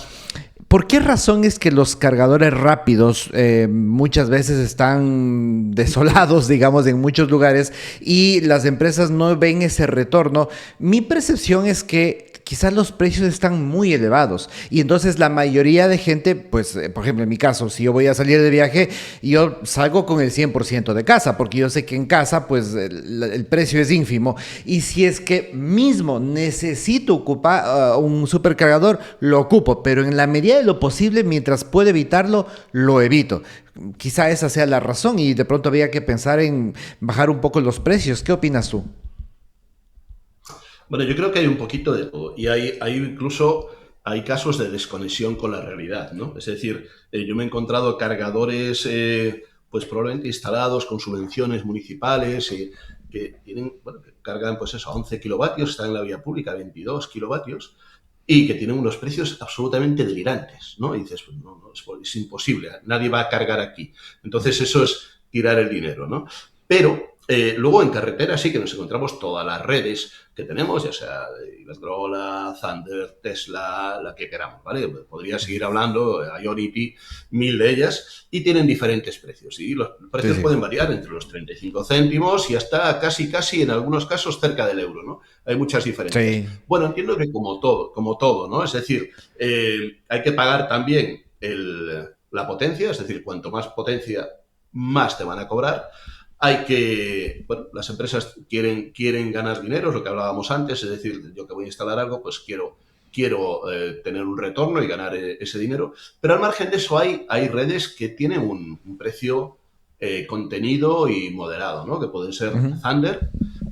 ¿por qué razón es que los cargadores rápidos muchas veces están desolados, digamos, en muchos lugares y las empresas no ven ese retorno? Mi percepción es que quizás los precios están muy elevados y entonces la mayoría de gente, pues, por ejemplo, en mi caso, si yo voy a salir de viaje, yo salgo con el 100% de casa, porque yo sé que en casa, pues, el precio es ínfimo. Y si es que mismo necesito ocupar un supercargador, lo ocupo, pero en la medida de lo posible, mientras puedo evitarlo, lo evito. Quizá esa sea la razón y de pronto había que pensar en bajar un poco los precios. ¿Qué opinas tú? Bueno, yo creo que hay un poquito de todo y hay incluso hay casos de desconexión con la realidad, ¿no? Es decir, yo me he encontrado cargadores, pues probablemente instalados con subvenciones municipales que tienen, bueno, que cargan pues eso, a 11 kilovatios, están en la vía pública, 22 kilovatios, y que tienen unos precios absolutamente delirantes, ¿no? Y dices, pues no, no, es imposible, nadie va a cargar aquí. Entonces eso es tirar el dinero, ¿no? Pero luego en carretera sí que nos encontramos todas las redes que tenemos, ya sea Iberdrola, Thunder, Tesla, la que queramos, ¿vale? Podría seguir hablando, Ionity, mil de ellas, y tienen diferentes precios. Y los Sí, precios sí. pueden variar entre los 35 céntimos y hasta casi, en algunos casos, cerca del euro, ¿no? Hay muchas diferencias. Sí. Bueno, entiendo que como todo, ¿no? Es decir, hay que pagar también la potencia, es decir, cuanto más potencia, más te van a cobrar. Hay que, bueno, las empresas quieren ganar dinero, es lo que hablábamos antes, es decir, yo que voy a instalar algo, pues quiero tener un retorno y ganar ese dinero, pero al margen de eso hay redes que tienen un precio contenido y moderado, ¿no? Que pueden ser Ujú. Thunder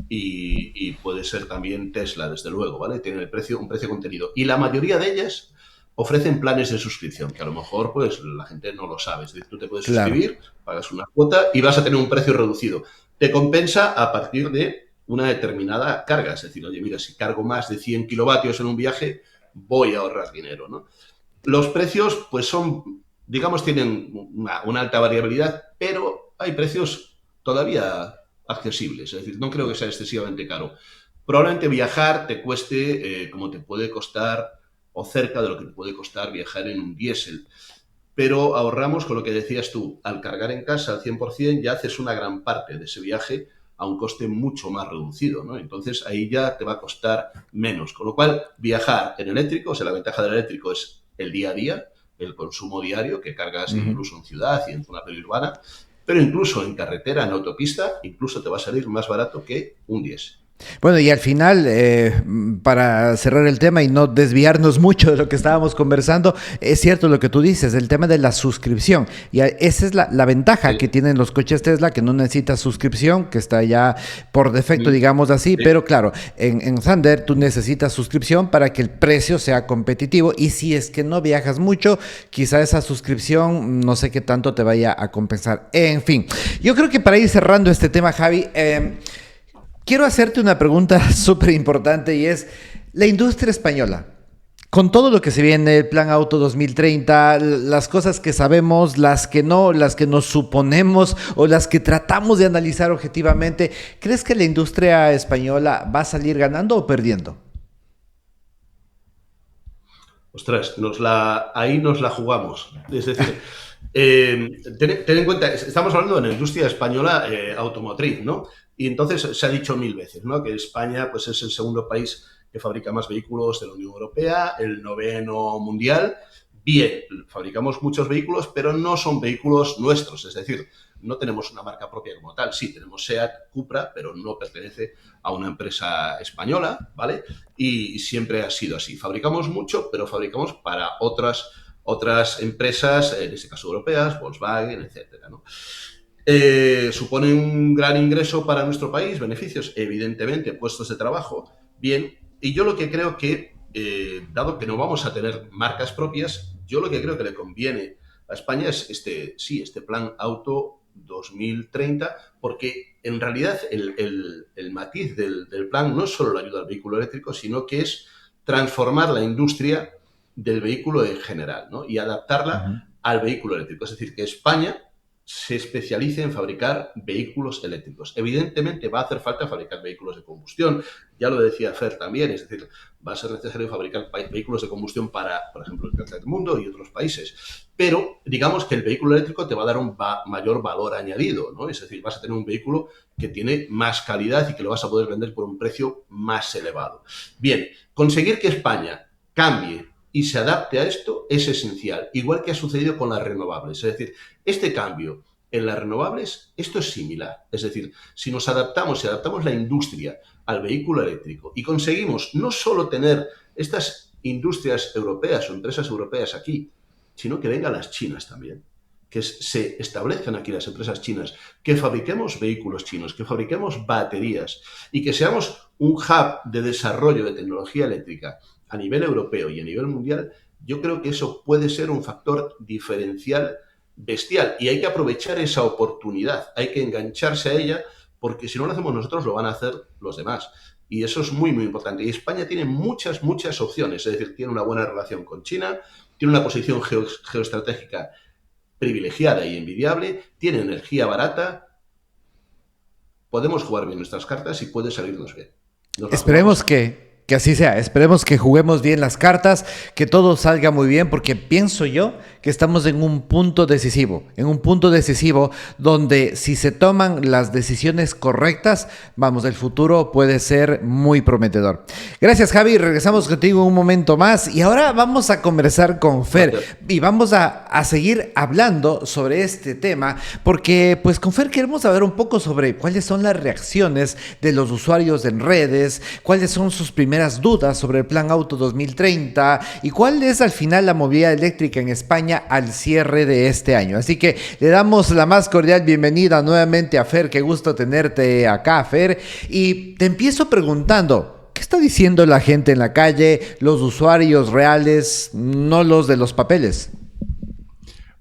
y puede ser también Tesla, desde luego, ¿vale? Tienen un precio contenido. Y la mayoría de ellas ofrecen planes de suscripción, que a lo mejor pues la gente no lo sabe. Es decir, tú te puedes Claro. suscribir, pagas una cuota y vas a tener un precio reducido. Te compensa a partir de una determinada carga. Es decir, oye, mira, si cargo más de 100 kilovatios en un viaje, voy a ahorrar dinero, ¿no? Los precios, pues son, digamos, tienen una alta variabilidad, pero hay precios todavía accesibles. Es decir, no creo que sea excesivamente caro. Probablemente viajar te cueste como te puede costar o cerca de lo que te puede costar viajar en un diésel. Pero ahorramos con lo que decías tú, al cargar en casa al 100% ya haces una gran parte de ese viaje a un coste mucho más reducido, ¿no? Entonces ahí ya te va a costar menos. Con lo cual, viajar en eléctrico, o sea, la ventaja del eléctrico es el día a día, el consumo diario, que cargas Ujú. incluso en ciudad y en zona periurbana, pero incluso en carretera, en autopista, incluso te va a salir más barato que un diésel. Bueno, y al final, para cerrar el tema y no desviarnos mucho de lo que estábamos conversando, es cierto lo que tú dices, el tema de la suscripción. Esa es la ventaja Sí. que tienen los coches Tesla, que no necesitas suscripción, que está ya por defecto, digamos así, Sí. pero claro, en Thunder tú necesitas suscripción para que el precio sea competitivo y si es que no viajas mucho, quizá esa suscripción no sé qué tanto te vaya a compensar. En fin, yo creo que para ir cerrando este tema, Javi, quiero hacerte una pregunta súper importante y es, la industria española, con todo lo que se viene, el Plan Auto 2030, las cosas que sabemos, las que no, las que nos suponemos o las que tratamos de analizar objetivamente, ¿crees que la industria española va a salir ganando o perdiendo? Ostras, ahí nos la jugamos. Es decir, ten en cuenta, estamos hablando de la industria española automotriz, ¿no? Y entonces se ha dicho mil veces, ¿no? Que España pues, es el segundo país que fabrica más vehículos de la Unión Europea, el noveno mundial. Bien, fabricamos muchos vehículos, pero no son vehículos nuestros, es decir, no tenemos una marca propia como tal. Sí, tenemos SEAT, Cupra, pero no pertenece a una empresa española, ¿vale? Y siempre ha sido así. Fabricamos mucho, pero fabricamos para otras empresas, en este caso europeas, Volkswagen, etcétera, ¿no? ¿Supone un gran ingreso para nuestro país? ¿Beneficios? Evidentemente, puestos de trabajo. Bien, y yo lo que creo que, dado que no vamos a tener marcas propias, yo lo que creo que le conviene a España es este plan Auto 2030, porque en realidad el matiz del plan no es solo la ayuda al vehículo eléctrico, sino que es transformar la industria del vehículo en general, ¿no? Y adaptarla Ujú. al vehículo eléctrico. Es decir, que España se especialice en fabricar vehículos eléctricos. Evidentemente va a hacer falta fabricar vehículos de combustión, ya lo decía Fer también, es decir, va a ser necesario fabricar vehículos de combustión para, por ejemplo, el tercer mundo y otros países. Pero digamos que el vehículo eléctrico te va a dar un mayor valor añadido, ¿no? Es decir, vas a tener un vehículo que tiene más calidad y que lo vas a poder vender por un precio más elevado. Bien, conseguir que España cambie y se adapte a esto es esencial, igual que ha sucedido con las renovables. Es decir, este cambio en las renovables, esto es similar. Es decir, si nos adaptamos, si adaptamos la industria al vehículo eléctrico y conseguimos no solo tener estas industrias europeas o empresas europeas aquí, sino que vengan las chinas también, que se establezcan aquí las empresas chinas, que fabriquemos vehículos chinos, que fabriquemos baterías y que seamos un hub de desarrollo de tecnología eléctrica a nivel europeo y a nivel mundial, yo creo que eso puede ser un factor diferencial bestial y hay que aprovechar esa oportunidad, hay que engancharse a ella porque si no lo hacemos nosotros lo van a hacer los demás. Y eso es muy, muy importante. Y España tiene muchas, muchas opciones, es decir, tiene una buena relación con China, tiene una posición geoestratégica privilegiada y envidiable, tiene energía barata, podemos jugar bien nuestras cartas y puede salirnos bien. Esperemos que así sea, esperemos que juguemos bien las cartas, que todo salga muy bien, porque pienso yo que estamos en un punto decisivo donde si se toman las decisiones correctas, vamos, el futuro puede ser muy prometedor. Gracias, Javi, regresamos contigo un momento más y ahora vamos a conversar con Fer y vamos a seguir hablando sobre este tema, porque pues con Fer queremos saber un poco sobre cuáles son las reacciones de los usuarios en redes, cuáles son sus primeras dudas sobre el Plan Auto 2030 y cuál es al final la movilidad eléctrica en España al cierre de este año. Así que le damos la más cordial bienvenida nuevamente a Fer, qué gusto tenerte acá, Fer, y te empiezo preguntando, ¿qué está diciendo la gente en la calle, los usuarios reales, no los de los papeles?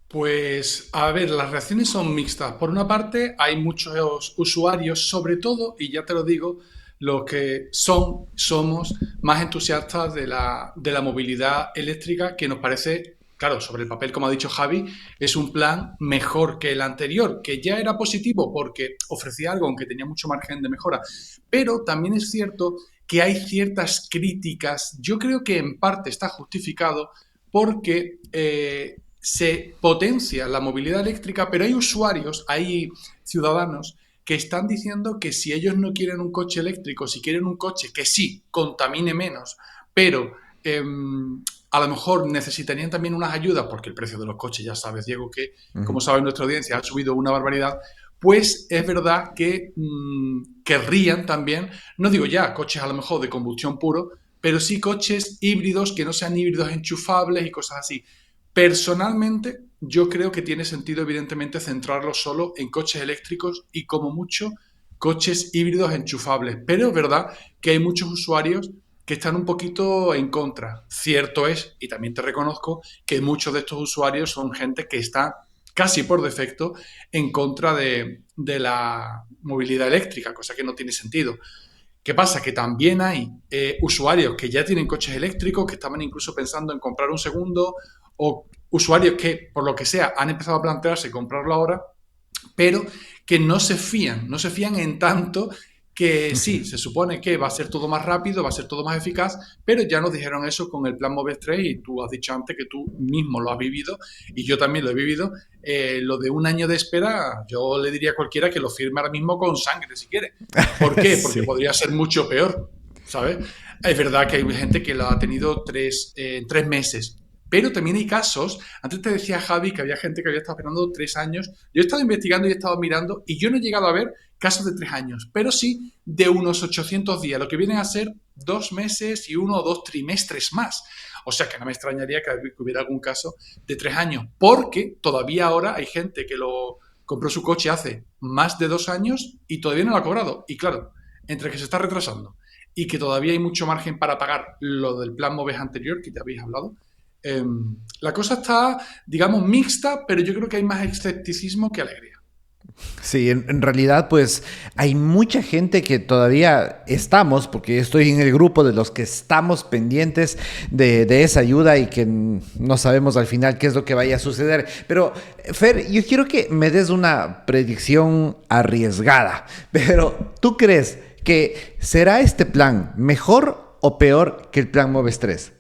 Pues, a ver, las reacciones son mixtas. Por una parte, hay muchos usuarios, sobre todo, y ya te lo digo, los que somos más entusiastas de la movilidad eléctrica, que nos parece, claro, sobre el papel, como ha dicho Javi, es un plan mejor que el anterior, que ya era positivo porque ofrecía algo, aunque tenía mucho margen de mejora. Pero también es cierto que hay ciertas críticas, yo creo que en parte está justificado porque se potencia la movilidad eléctrica, pero hay usuarios, hay ciudadanos que están diciendo que si ellos no quieren un coche eléctrico, si quieren un coche que sí contamine menos, pero a lo mejor necesitarían también unas ayudas, porque el precio de los coches, ya sabes, Diego, que como sabe nuestra audiencia, ha subido una barbaridad, pues es verdad que querrían también, no digo ya coches a lo mejor de combustión puro, pero sí coches híbridos que no sean híbridos enchufables y cosas así. Personalmente, yo creo que tiene sentido, evidentemente, centrarlo solo en coches eléctricos y, como mucho, coches híbridos enchufables. Pero es verdad que hay muchos usuarios que están un poquito en contra. Cierto es, y también te reconozco, que muchos de estos usuarios son gente que está casi por defecto en contra de la movilidad eléctrica, cosa que no tiene sentido. ¿Qué pasa? Que también hay usuarios que ya tienen coches eléctricos, que estaban incluso pensando en comprar un segundo, o usuarios que, por lo que sea, han empezado a plantearse comprarlo ahora, pero que no se fían en tanto que sí, se supone que va a ser todo más rápido, va a ser todo más eficaz, pero ya nos dijeron eso con el Plan MOVES 3 y tú has dicho antes que tú mismo lo has vivido y yo también lo he vivido. Lo de un año de espera, yo le diría a cualquiera que lo firme ahora mismo con sangre si quiere. ¿Por qué? Porque podría ser mucho peor, ¿sabes? Es verdad que hay gente que lo ha tenido 3 meses. Pero también hay casos, antes te decía Javi que había gente que había estado esperando 3 años. Yo he estado investigando y he estado mirando y yo no he llegado a ver casos de 3 años, pero sí de unos 800 días, lo que vienen a ser 2 meses y 1 o 2 trimestres más. O sea que no me extrañaría que hubiera algún caso de 3 años, porque todavía ahora hay gente que lo compró su coche hace más de 2 años y todavía no lo ha cobrado. Y claro, entre que se está retrasando y que todavía hay mucho margen para pagar lo del plan MOVES anterior que te habéis hablado, la cosa está, digamos, mixta, pero yo creo que hay más escepticismo que alegría. Sí, en realidad pues hay mucha gente que todavía estamos, porque yo estoy en el grupo de los que estamos pendientes de esa ayuda y que no sabemos al final qué es lo que vaya a suceder. Pero Fer, yo quiero que me des una predicción arriesgada, pero ¿tú crees que será este plan mejor o peor que el plan Moves 3?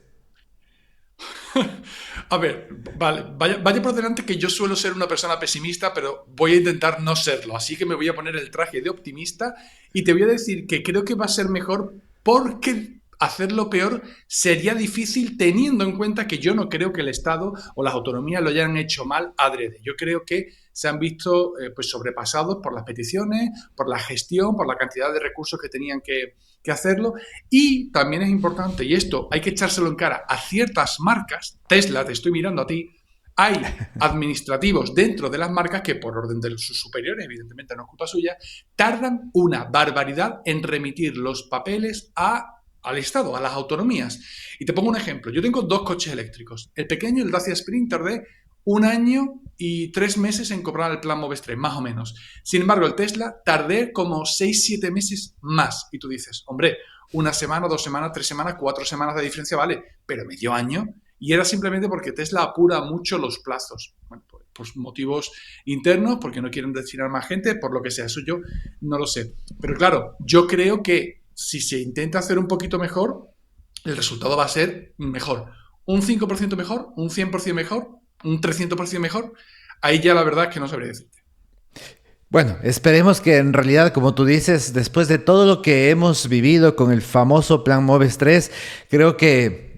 A ver, vale, vaya por delante que yo suelo ser una persona pesimista, pero voy a intentar no serlo. Así que me voy a poner el traje de optimista y te voy a decir que creo que va a ser mejor porque hacerlo peor sería difícil teniendo en cuenta que yo no creo que el Estado o las autonomías lo hayan hecho mal adrede. Yo creo que se han visto pues sobrepasados por las peticiones, por la gestión, por la cantidad de recursos que tenían que hacerlo. Y también es importante, y esto hay que echárselo en cara a ciertas marcas, Tesla, te estoy mirando a ti, hay administrativos dentro de las marcas que por orden de sus superiores, evidentemente no es culpa suya, tardan una barbaridad en remitir los papeles al Estado, a las autonomías. Y te pongo un ejemplo. Yo tengo 2 coches eléctricos. El pequeño, el Dacia Sprinter, de 1 año y 3 meses en cobrar el plan Moves 3, más o menos. Sin embargo, el Tesla tardé como 6-7 meses más. Y tú dices, hombre, 1 semana, 2 semanas, 3 semanas, 4 semanas de diferencia, vale, pero medio año. Y era simplemente porque Tesla apura mucho los plazos. Bueno, por motivos internos, porque no quieren destinar más gente, por lo que sea. Eso yo no lo sé. Pero claro, yo creo que si se intenta hacer un poquito mejor, el resultado va a ser mejor. Un 5% mejor, un 100% mejor, un 300% mejor. Ahí ya la verdad es que no sabría decirte. Bueno, esperemos que en realidad, como tú dices, después de todo lo que hemos vivido con el famoso Plan Moves 3, creo que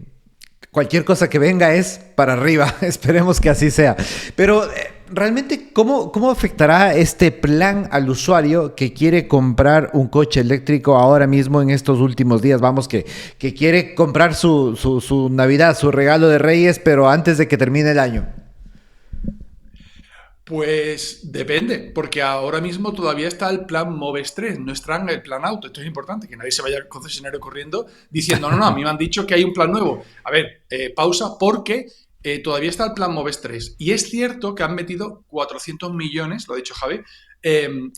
cualquier cosa que venga es para arriba. Esperemos que así sea. Pero realmente, ¿cómo afectará este plan al usuario que quiere comprar un coche eléctrico ahora mismo en estos últimos días? Vamos, que quiere comprar su Navidad, su regalo de Reyes, pero antes de que termine el año. Pues depende, porque ahora mismo todavía está el plan Moves 3, no está en el plan auto. Esto es importante, que nadie se vaya al concesionario corriendo diciendo, no, a mí me han dicho que hay un plan nuevo. A ver, pausa, porque todavía está el plan Moves 3. Y es cierto que han metido 400 millones, lo ha dicho Javi,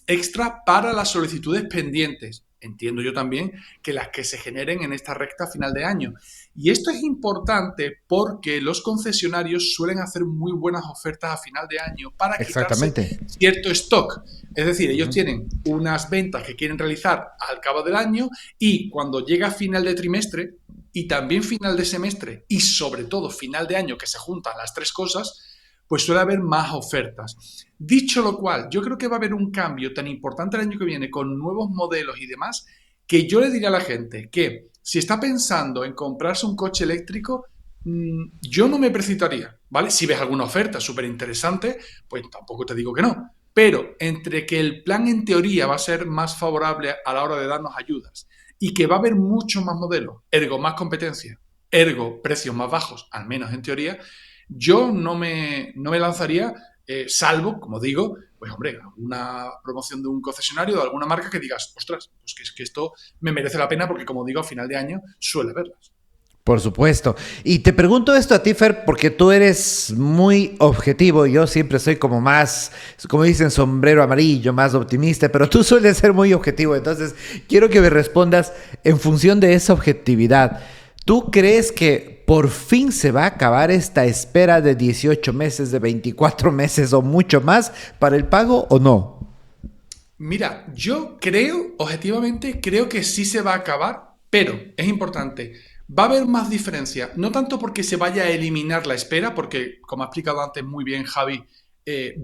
extra para las solicitudes pendientes. Entiendo yo también que las que se generen en esta recta final de año. Y esto es importante porque los concesionarios suelen hacer muy buenas ofertas a final de año para quitarse Exactamente. cierto stock. Es decir, ellos tienen unas ventas que quieren realizar al cabo del año y cuando llega final de trimestre y también final de semestre y sobre todo final de año, que se juntan las 3 cosas, pues suele haber más ofertas. Dicho lo cual, yo creo que va a haber un cambio tan importante el año que viene con nuevos modelos y demás, que yo le diría a la gente que si está pensando en comprarse un coche eléctrico, yo no me precipitaría, ¿vale? Si ves alguna oferta súper interesante, pues tampoco te digo que no. Pero entre que el plan en teoría va a ser más favorable a la hora de darnos ayudas y que va a haber muchos más modelos, ergo más competencia, ergo precios más bajos, al menos en teoría, yo no me lanzaría, salvo, como digo, pues hombre, una promoción de un concesionario, de alguna marca que digas, ostras, pues que es que esto me merece la pena porque, como digo, a final de año suele verlas. Por supuesto. Y te pregunto esto a ti, Fer, porque tú eres muy objetivo. Yo siempre soy como más, como dicen, sombrero amarillo, más optimista, pero tú sueles ser muy objetivo. Entonces, quiero que me respondas en función de esa objetividad. ¿Tú crees que por fin se va a acabar esta espera de 18 meses, de 24 meses o mucho más para el pago o no? Mira, yo creo, objetivamente, creo que sí se va a acabar, pero es importante. Va a haber más diferencia, no tanto porque se vaya a eliminar la espera, porque, como ha explicado antes muy bien Javi,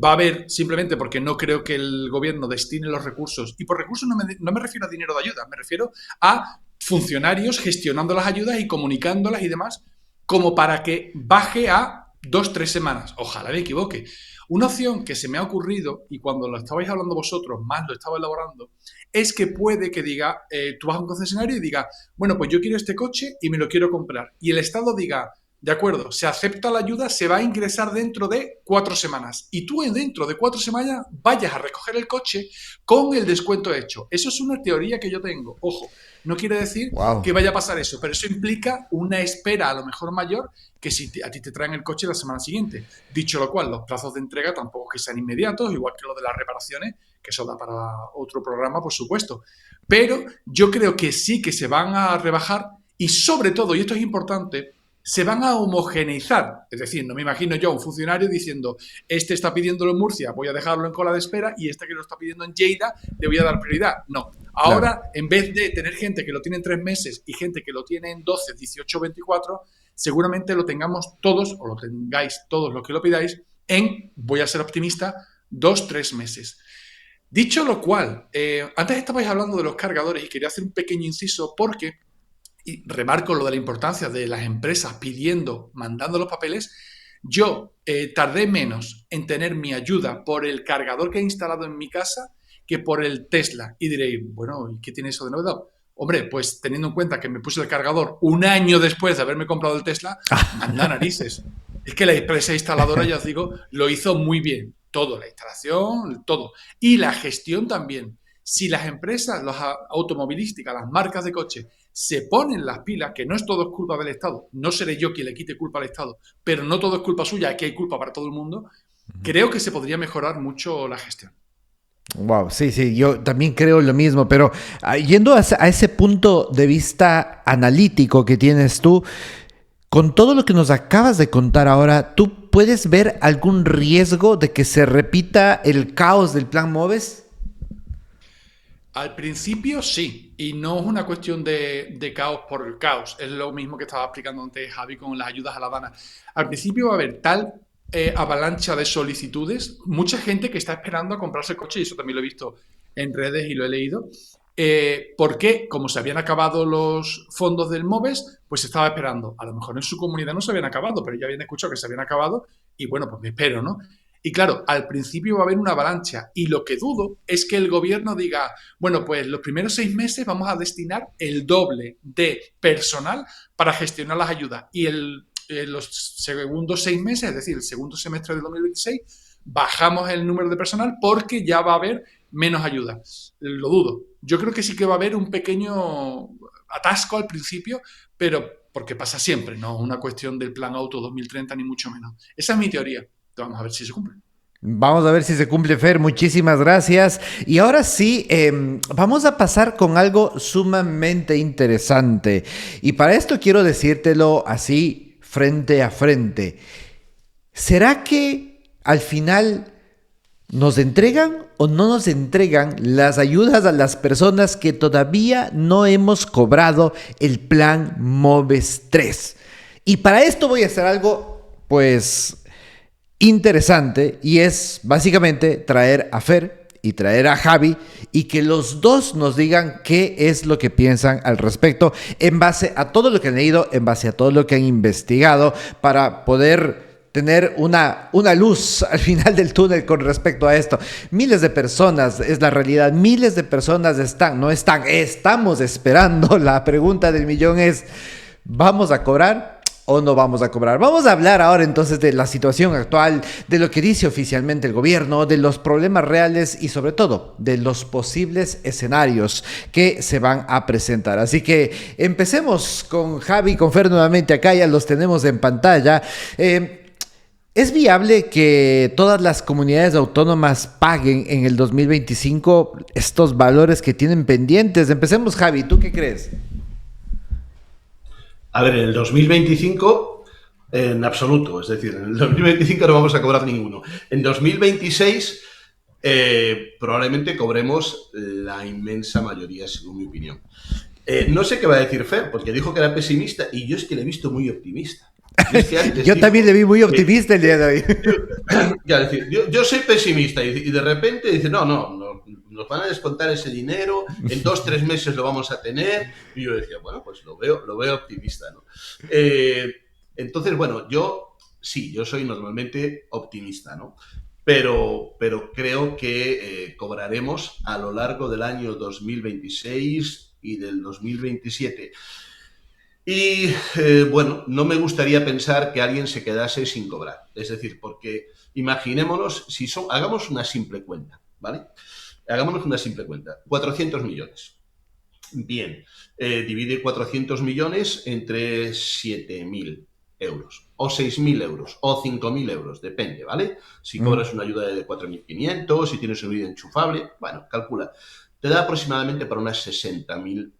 va a haber simplemente porque no creo que el gobierno destine los recursos, y por recursos no me refiero a dinero de ayuda, me refiero a funcionarios gestionando las ayudas y comunicándolas y demás, como para que baje a 2-3 semanas. Ojalá me equivoque. Una opción que se me ha ocurrido, y cuando lo estabais hablando vosotros, más lo estaba elaborando, es que puede que diga, tú vas a un concesionario y diga, bueno, pues yo quiero este coche y me lo quiero comprar. Y el Estado diga, de acuerdo, se acepta la ayuda, se va a ingresar dentro de 4 semanas. Y tú dentro de 4 semanas vayas a recoger el coche con el descuento hecho. Eso es una teoría que yo tengo. Ojo, No quiere decir Wow. que vaya a pasar eso, pero eso implica una espera a lo mejor mayor que si a ti te traen el coche la semana siguiente. Dicho lo cual, los plazos de entrega tampoco es que sean inmediatos, igual que lo de las reparaciones, que eso da para otro programa, por supuesto. Pero yo creo que sí que se van a rebajar y sobre todo, y esto es importante, se van a homogeneizar. Es decir, no me imagino yo a un funcionario diciendo, este está pidiéndolo en Murcia, voy a dejarlo en cola de espera, y este que lo está pidiendo en Lleida, le voy a dar prioridad. No. Ahora, Claro. en vez de tener gente que lo tiene en 3 meses y gente que lo tiene en 12, 18, 24, seguramente lo tengamos todos, o lo tengáis todos los que lo pidáis, en, voy a ser optimista, 2, 3 meses. Dicho lo cual, antes estabais hablando de los cargadores y quería hacer un pequeño inciso porque, y remarco lo de la importancia de las empresas pidiendo, mandando los papeles, yo tardé menos en tener mi ayuda por el cargador que he instalado en mi casa que por el Tesla. Y diréis, bueno, ¿y qué tiene eso de novedad? Hombre, pues teniendo en cuenta que me puse el cargador un año después de haberme comprado el Tesla, manda narices. Es que la empresa instaladora, ya os digo, lo hizo muy bien. Todo, la instalación, todo. Y la gestión también. Si las empresas, las automovilísticas, las marcas de coche, se ponen las pilas, que no es todo culpa del Estado, no seré yo quien le quite culpa al Estado, pero no todo es culpa suya, aquí hay culpa para todo el mundo, creo que se podría mejorar mucho la gestión. Wow, sí, sí, yo también creo lo mismo, pero yendo a ese punto de vista analítico que tienes tú, con todo lo que nos acabas de contar ahora, ¿tú puedes ver algún riesgo de que se repita el caos del Plan MOVES? Al principio sí, y no es una cuestión de caos por el caos, es lo mismo que estaba explicando antes Javi con las ayudas a la Dana. Al principio va a haber tal avalancha de solicitudes, mucha gente que está esperando a comprarse el coche, y eso también lo he visto en redes y lo he leído, porque como se habían acabado los fondos del MOVES, pues se estaba esperando. A lo mejor en su comunidad no se habían acabado, pero ya habían escuchado que se habían acabado y bueno, pues me espero, ¿no? Y claro, al principio va a haber una avalancha y lo que dudo es que el gobierno diga, bueno, pues los primeros 6 meses vamos a destinar el doble de personal para gestionar las ayudas y los segundos 6 meses, es decir, el segundo semestre de 2026, bajamos el número de personal porque ya va a haber menos ayuda. Lo dudo. Yo creo que sí que va a haber un pequeño atasco al principio, pero porque pasa siempre, no es una cuestión del plan auto 2030 ni mucho menos. Esa es mi teoría. Vamos a ver si se cumple. Vamos a ver si se cumple, Fer. Muchísimas gracias. Y ahora sí, vamos a pasar con algo sumamente interesante. Y para esto quiero decírtelo así, frente a frente. ¿Será que al final nos entregan o no nos entregan las ayudas a las personas que todavía no hemos cobrado el plan MOVES 3? Y para esto voy a hacer algo, pues, interesante, y es básicamente traer a Fer y traer a Javi y que los dos nos digan qué es lo que piensan al respecto en base a todo lo que han leído, en base a todo lo que han investigado, para poder tener una luz al final del túnel con respecto a esto. Miles de personas, es la realidad, miles de personas estamos esperando. La pregunta del millón es, ¿vamos a cobrar o no vamos a cobrar? Vamos a hablar ahora entonces de la situación actual, de lo que dice oficialmente el gobierno, de los problemas reales y sobre todo de los posibles escenarios que se van a presentar. Así que empecemos con Javi, con Fer nuevamente acá, ya los tenemos en pantalla. ¿Es viable que todas las comunidades autónomas paguen en el 2025 estos valores que tienen pendientes? Empecemos, Javi, ¿tú qué crees? A ver, en el 2025, en absoluto. Es decir, en el 2025 no vamos a cobrar ninguno. En 2026, probablemente cobremos la inmensa mayoría, según mi opinión. No sé qué va a decir Fer, porque dijo que era pesimista y yo es que le he visto muy optimista. Yo también le vi muy optimista el día de hoy. Ya, decir, yo soy pesimista y de repente dice, no, nos van a descontar ese dinero, en 2-3 meses lo vamos a tener. Y yo decía, bueno, pues lo veo optimista, ¿no? Entonces, bueno, yo soy normalmente optimista, ¿no? Pero creo que cobraremos a lo largo del año 2026 y del 2027. Y bueno, no me gustaría pensar que alguien se quedase sin cobrar. Es decir, porque imaginémonos, hagamos una simple cuenta, ¿vale? Hagámonos una simple cuenta. 400 millones. Bien, divide 400 millones entre 7.000 euros, o 6.000 euros, o 5.000 euros, depende, ¿vale? Si cobras una ayuda de 4.500, si tienes una vida enchufable, bueno, calcula. Te da aproximadamente para unas 60.000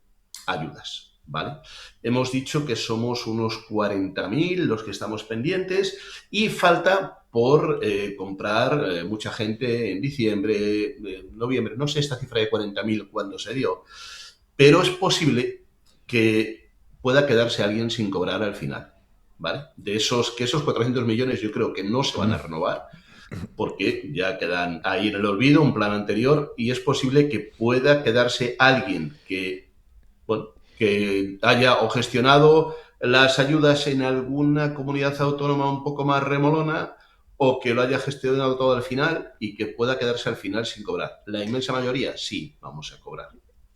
ayudas, ¿vale? Hemos dicho que somos unos 40.000 los que estamos pendientes y falta por comprar mucha gente en diciembre, noviembre, no sé esta cifra de 40.000 cuándo se dio, pero es posible que pueda quedarse alguien sin cobrar al final, ¿vale? Esos 400 millones yo creo que no se van a renovar porque ya quedan ahí en el olvido, un plan anterior, y es posible que pueda quedarse alguien que, bueno, que haya o gestionado las ayudas en alguna comunidad autónoma un poco más remolona o que lo haya gestionado todo al final y que pueda quedarse al final sin cobrar. La inmensa mayoría sí vamos a cobrar.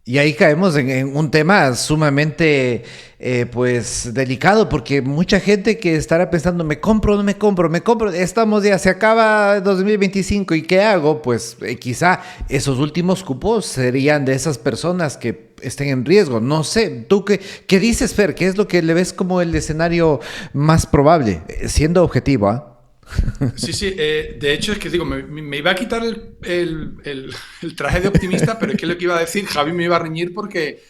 Y ahí caemos en un tema sumamente, pues, delicado, porque mucha gente que estará pensando, me compro, no me compro, me compro, estamos ya, se acaba 2025, ¿y qué hago? Pues quizá esos últimos cupos serían de esas personas que estén en riesgo. No sé, ¿tú qué dices, Fer? ¿Qué es lo que le ves como el escenario más probable? Siendo objetivo, ¿ah? Sí, de hecho es que digo, me iba a quitar el traje de optimista, pero es que lo que iba a decir, Javi me iba a reñir porque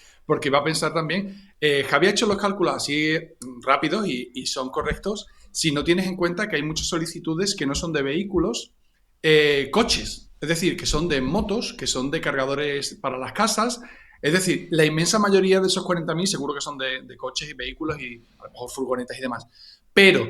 iba a pensar también, Javi ha hecho los cálculos así rápidos y son correctos si no tienes en cuenta que hay muchas solicitudes que no son de vehículos, coches, es decir, que son de motos, que son de cargadores para las casas. Es decir, la inmensa mayoría de esos 40.000 seguro que son de coches y vehículos y a lo mejor furgonetas y demás. Pero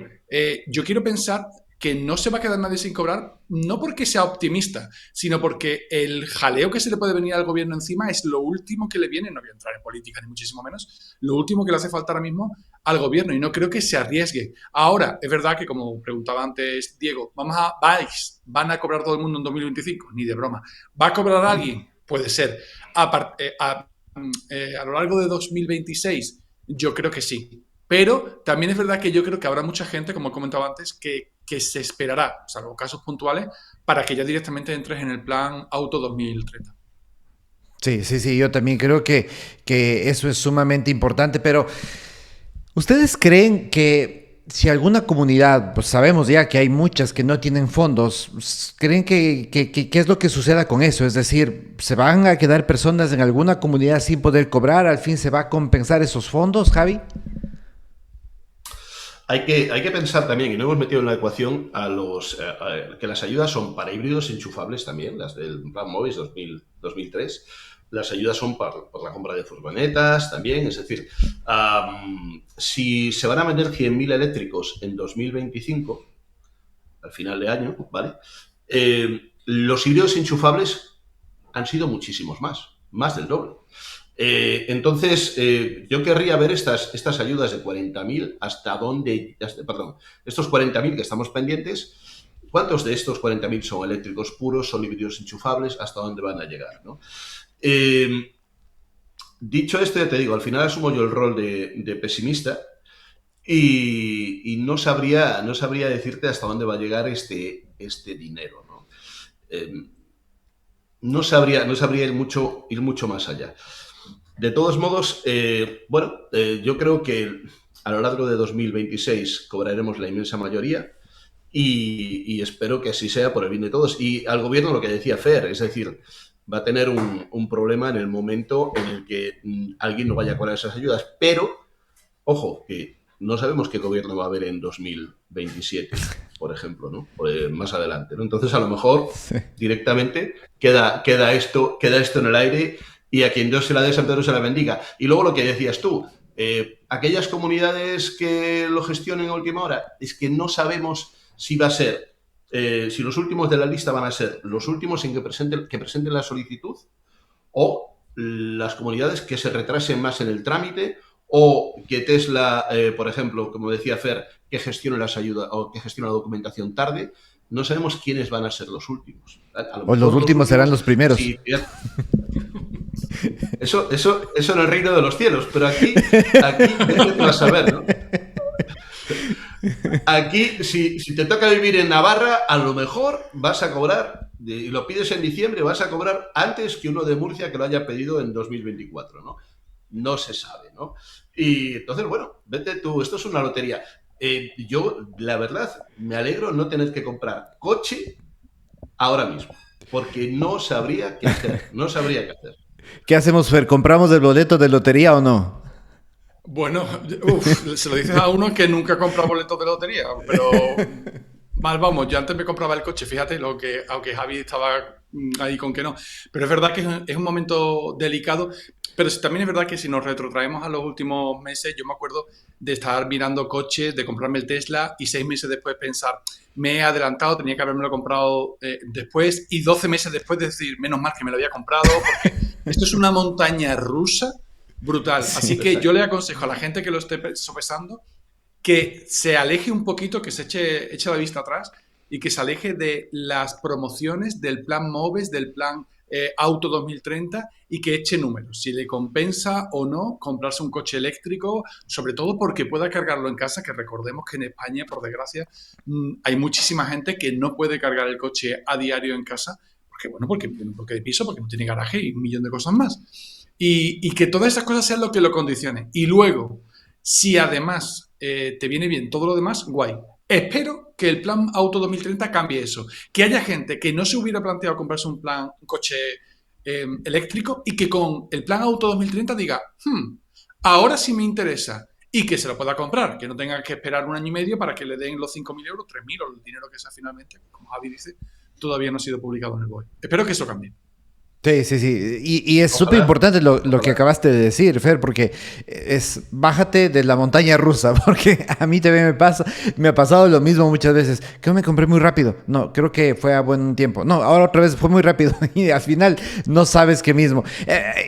yo quiero pensar que no se va a quedar nadie sin cobrar, no porque sea optimista, sino porque el jaleo que se le puede venir al gobierno encima es lo último que le viene, no voy a entrar en política ni muchísimo menos, lo último que le hace falta ahora mismo al gobierno y no creo que se arriesgue. Ahora, es verdad que como preguntaba antes Diego, ¿van a cobrar todo el mundo en 2025? Ni de broma. ¿Va a cobrar alguien? Puede ser. A lo largo de 2026, yo creo que sí. Pero también es verdad que yo creo que habrá mucha gente, como he comentado antes, que se esperará, salvo casos puntuales, para que ya directamente entres en el plan Auto 2030. Sí, yo también creo que eso es sumamente importante, pero ¿ustedes creen que si alguna comunidad, pues sabemos ya que hay muchas que no tienen fondos, creen que qué es lo que suceda con eso? Es decir, ¿se van a quedar personas en alguna comunidad sin poder cobrar? ¿Al fin se va a compensar esos fondos, Javi? Hay que pensar también, y no hemos metido en la ecuación que las ayudas son para híbridos enchufables también, las del Plan Moves 2003. Las ayudas son por la compra de furgonetas también, es decir, si se van a vender 100.000 eléctricos en 2025, al final de año, ¿vale? Los híbridos enchufables han sido muchísimos más del doble. Entonces, yo querría ver estas ayudas de 40.000, estos 40.000 que estamos pendientes, ¿cuántos de estos 40.000 son eléctricos puros, son híbridos enchufables? ¿Hasta dónde van a llegar, ¿no? Dicho esto, ya te digo, al final asumo yo el rol de pesimista y no sabría decirte hasta dónde va a llegar este dinero, ¿no? No sabría ir mucho más allá. De todos modos, yo creo que a lo largo de 2026 cobraremos la inmensa mayoría y espero que así sea por el bien de todos. Y al gobierno lo que decía Fer, es decir, va a tener un problema en el momento en el que alguien no vaya a cobrar esas ayudas. Pero, ojo, que no sabemos qué gobierno va a haber en 2027, por ejemplo, ¿no? Más adelante, ¿no? Entonces, a lo mejor directamente queda esto en el aire y a quien Dios se la dé, San Pedro se la bendiga. Y luego lo que decías tú, aquellas comunidades que lo gestionen a última hora, es que no sabemos si va a ser, si los últimos de la lista van a ser los últimos en que presenten la solicitud o las comunidades que se retrasen más en el trámite o que Tesla, por ejemplo, como decía Fer, que gestione las ayudas o que gestione la documentación tarde. No sabemos quiénes van a ser los últimos. O los últimos serán los primeros. Sí, eso en el reino de los cielos, pero aquí te vas a ver, ¿no? Aquí, si te toca vivir en Navarra, a lo mejor vas a cobrar, y lo pides en diciembre, vas a cobrar antes que uno de Murcia que lo haya pedido en 2024, ¿no? no se sabe, ¿no? Y entonces, bueno, vete tú, esto es una lotería. Yo, la verdad, me alegro no tener que comprar coche ahora mismo, porque no sabría qué hacer, no sabría qué hacer. ¿Qué hacemos, Fer? ¿Compramos el boleto de lotería o no? Bueno, se lo dices a uno que nunca compra boletos de lotería, pero mal vamos, yo antes me compraba el coche, fíjate, aunque Javi estaba ahí con que no, pero es verdad que es un momento delicado, pero también es verdad que si nos retrotraemos a los últimos meses, yo me acuerdo de estar mirando coches, de comprarme el Tesla y 6 meses después pensar, me he adelantado, tenía que habérmelo comprado después, y 12 meses después decir, menos mal que me lo había comprado, porque esto es una montaña rusa brutal. Así que yo le aconsejo a la gente que lo esté sopesando que se aleje un poquito, que se eche la vista atrás y que se aleje de las promociones del plan MOVES, del plan Auto 2030 y que eche números, si le compensa o no comprarse un coche eléctrico, sobre todo porque pueda cargarlo en casa, que recordemos que en España, por desgracia, hay muchísima gente que no puede cargar el coche a diario en casa, porque tiene un bloque de piso, porque no tiene garaje y un millón de cosas más. Y que todas esas cosas sean lo que lo condicione. Y luego, si además te viene bien todo lo demás, guay. Espero que el plan Auto 2030 cambie eso. Que haya gente que no se hubiera planteado comprarse un coche eléctrico y que con el plan Auto 2030 diga, ahora sí me interesa y que se lo pueda comprar, que no tenga que esperar un año y medio para que le den los 5.000 euros, 3.000 o el dinero que sea finalmente, como Javi dice, todavía no ha sido publicado en el BOE. Espero que eso cambie. Sí, sí, sí. Y es súper Ojalá, importante lo que ojalá. acabaste de decir, Fer, porque bájate de la montaña rusa, porque a mí también me ha pasado lo mismo muchas veces. Que me compré muy rápido. No, creo que fue a buen tiempo. No, ahora otra vez fue muy rápido y al final no sabes qué mismo.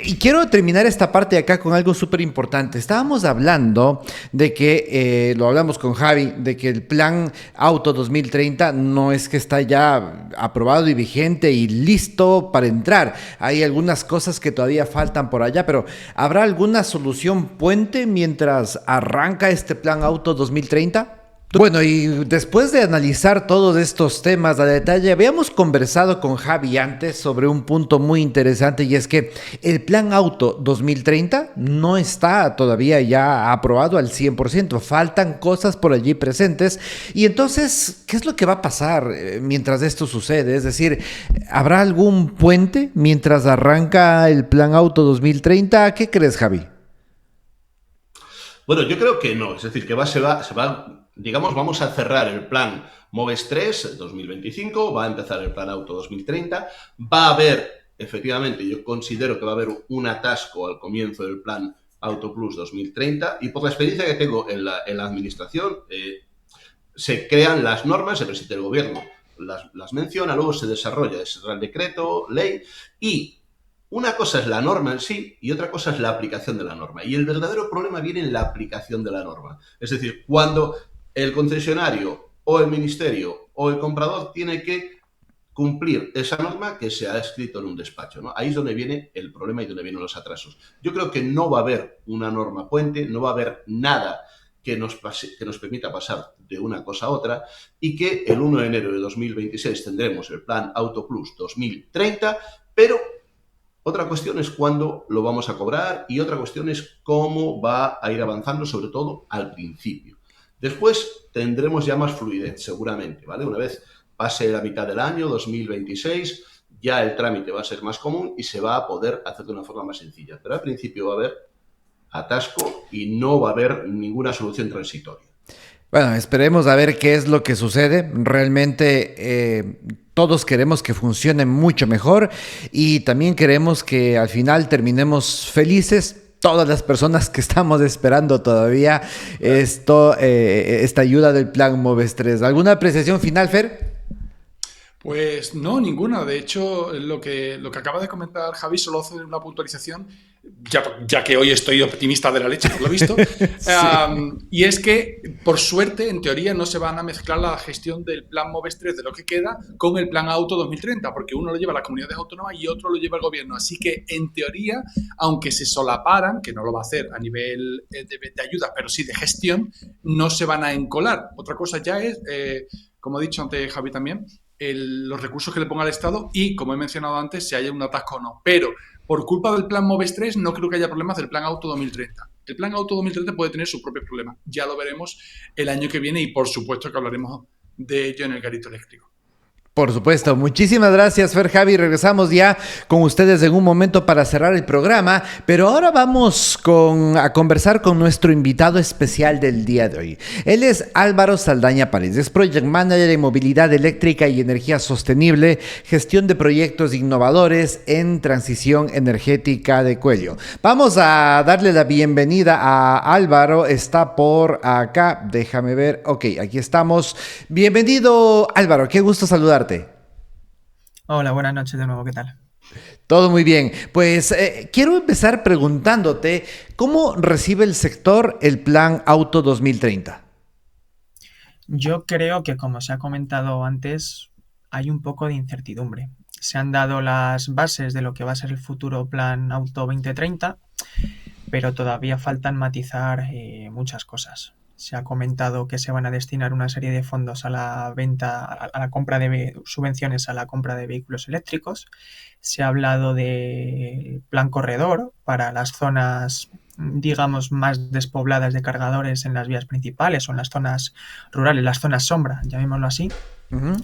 Y quiero terminar esta parte de acá con algo súper importante. Estábamos hablando de que, lo hablamos con Javi, de que el plan Auto 2030 no es que está ya aprobado y vigente y listo para entrar. Hay algunas cosas que todavía faltan por allá, pero ¿habrá alguna solución puente mientras arranca este plan Auto 2030? Bueno, y después de analizar todos estos temas a detalle, habíamos conversado con Javi antes sobre un punto muy interesante y es que el plan Auto 2030 no está todavía ya aprobado al 100%, faltan cosas por allí presentes y entonces, ¿qué es lo que va a pasar mientras esto sucede? Es decir, ¿habrá algún puente mientras arranca el plan Auto 2030? ¿Qué crees, Javi? Bueno, yo creo que no, es decir, que digamos, vamos a cerrar el plan MOVES 3 2025, va a empezar el plan Auto 2030, va a haber, efectivamente, yo considero que va a haber un atasco al comienzo del plan Auto Plus 2030 y por la experiencia que tengo en la administración, se crean las normas, el presidente del gobierno las menciona, luego se desarrolla el decreto, ley y una cosa es la norma en sí y otra cosa es la aplicación de la norma. Y el verdadero problema viene en la aplicación de la norma. Es decir, cuando el concesionario o el ministerio o el comprador tiene que cumplir esa norma que se ha escrito en un despacho, ¿no? Ahí es donde viene el problema y donde vienen los atrasos. Yo creo que no va a haber una norma puente, no va a haber nada que nos permita pasar de una cosa a otra y que el 1 de enero de 2026 tendremos el plan Auto Plus 2030, pero otra cuestión es cuándo lo vamos a cobrar y otra cuestión es cómo va a ir avanzando, sobre todo al principio. Después tendremos ya más fluidez, seguramente, ¿vale? Una vez pase la mitad del año, 2026, ya el trámite va a ser más común y se va a poder hacer de una forma más sencilla. Pero al principio va a haber atasco y no va a haber ninguna solución transitoria. Bueno, esperemos a ver qué es lo que sucede. Realmente todos queremos que funcione mucho mejor y también queremos que al final terminemos felices. Todas las personas que estamos esperando todavía esta ayuda del plan MOVES 3. ¿Alguna apreciación final, Fer? Pues no, ninguna. De hecho, lo que acaba de comentar Javi solo hace una puntualización, ya que hoy estoy optimista de la leche, por lo visto. Sí. Y es que, por suerte, en teoría, no se van a mezclar la gestión del plan MOVES 3 de lo que queda con el plan Auto 2030, porque uno lo lleva las comunidades autónomas y otro lo lleva el gobierno. Así que, en teoría, aunque se solaparan, que no lo va a hacer a nivel de ayuda, pero sí de gestión, no se van a encolar. Otra cosa ya es, como ha dicho antes Javi también, los recursos que le ponga el Estado y, como he mencionado antes, si haya un atasco o no. Pero por culpa del plan MOVES 3 no creo que haya problemas del plan Auto 2030. El plan Auto 2030 puede tener sus propios problemas. Ya lo veremos el año que viene y por supuesto que hablaremos de ello en el Garito Eléctrico. Por supuesto, muchísimas gracias, Fer Javi. Regresamos ya con ustedes en un momento para cerrar el programa, pero ahora vamos a conversar con nuestro invitado especial del día de hoy. Él es Álvaro Saldaña Párez, es Project Manager en Movilidad Eléctrica y Energía Sostenible, Gestión de Proyectos Innovadores en Transición Energética de Cuello. Vamos a darle la bienvenida a Álvaro, está por acá, déjame ver, ok, aquí estamos. Bienvenido, Álvaro, qué gusto saludarte. Hola, buenas noches de nuevo, ¿qué tal? Todo muy bien. Pues quiero empezar preguntándote, ¿cómo recibe el sector el Plan Auto 2030? Yo creo que, como se ha comentado antes, hay un poco de incertidumbre. Se han dado las bases de lo que va a ser el futuro Plan Auto 2030, pero todavía faltan matizar muchas cosas. Se ha comentado que se van a destinar una serie de fondos a la venta, a la compra de subvenciones a la compra de vehículos eléctricos. Se ha hablado de plan corredor para las zonas, digamos, más despobladas de cargadores en las vías principales o en las zonas rurales, las zonas sombra, llamémoslo así. Uh-huh.